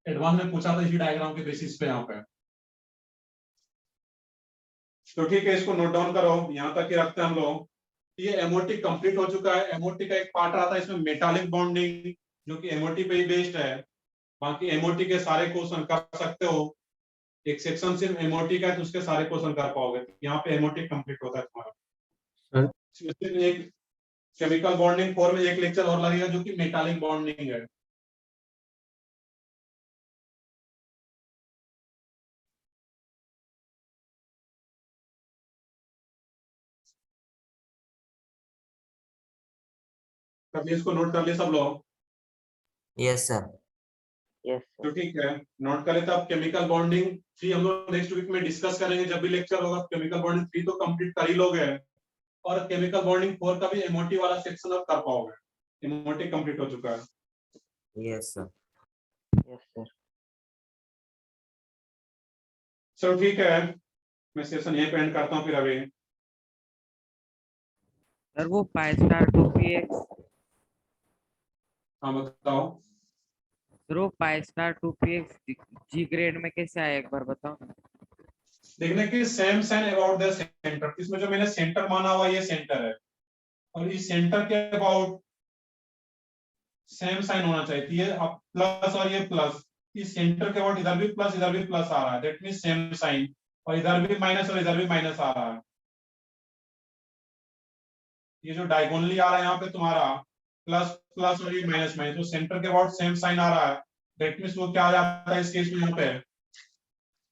एडवांस में पूछा था इसी डायग्राम के बेसिस पे यहाँ पे। तो ठीक है, इसको नोट डाउन करो, यहाँ तक ही रखते हैं हम लोग। ये एमओटी कंप्लीट हो चुका है। एमओटी का एक पार्ट आता है इसमें मेटालिक बॉन्डिंग, जो कि एमओटी पे ही बेस्ड है। बाकी एमओटी के सारे क्वेश्चन कर सकते हो, एक सेक्शन सिर्फ एमओटी का है तो उसके सारे क्वेश्चन कर पाओगे। यहाँ पे एमओटी कंप्लीट होता है तुम्हारा। एक केमिकल बॉन्डिंग 4 में एक लेक्चर और लगेगा जो कि मेटालिक बॉन्डिंग है। कभी इसको नोट कर लिए सब लोग? Yes sir. Yes, तो sir. ठीक है, नोट करें। तो अब केमिकल बॉन्डिंग 3 हम लोग नेक्स्ट वीक में डिस्कस करेंगे, जब भी लेक्चर होगा। केमिकल बॉन्डिंग 3 तो कंप्लीट कर ही लोगे, और केमिकल बॉन्डिंग 4 का भी एमओटी वाला सेक्शन अब कर पाओगे। एमओटी कंप्लीट हो चुका है। Yes sir. Yes, sir. चलो ठीक है, मैं सेशन यहीं पे एंड करता हूँ फिर अभी। सर वो pi star two P X, हाँ बताओ। सर वो pi star two P X gerade में कैसे आया, एक बार बताओ ना। देखने की same sign about the centre, इसमें जो मैंने सेंटर माना हुआ ये सेंटर है, और इस सेंटर के अबाउट सेम साइन होना चाहिए। ये प्लस और ये प्लस, इस सेंटर के अबाउट इधर भी प्लस इधर भी प्लस आ रहा है, दैट मींस सेम साइन, और इधर भी माइनस और इधर भी माइनस आ रहा है। ये जो डायगोनली आ रहा है यहाँ पे तुम्हारा प्लस प्लस और ये माइनस माइनस, तो सेंटर के अबाउट सेम साइन आ रहा है, दैट मींस वो क्या आ जाता है इस केस में यहाँ पे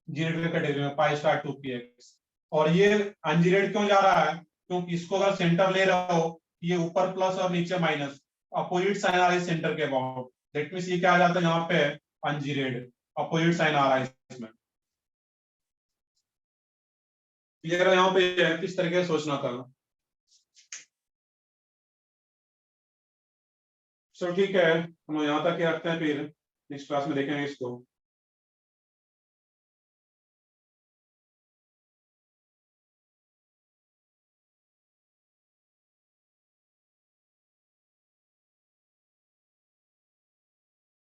जीरेड कैटेगरी में pi star two P X. और ये अनजीरेड क्यों जा रहा है, क्योंकि इसको अगर सेंटर ले रहे हो, ये ऊपर प्लस और नीचे माइनस, अपोजिट साइन आ रहा है सेंटर के अबाउट, दैट मींस ये क्या आ जाता है यहाँ पे अनजीरेड, अपोजिट साइन आ रहा है इसमें। क्लियर है यहाँ पे किस तरीके से सोचना था। चलो ठीक है, हम यहाँ तक ही रखते हैं, फिर नेक्स्ट क्लास में देखेंगे इसको।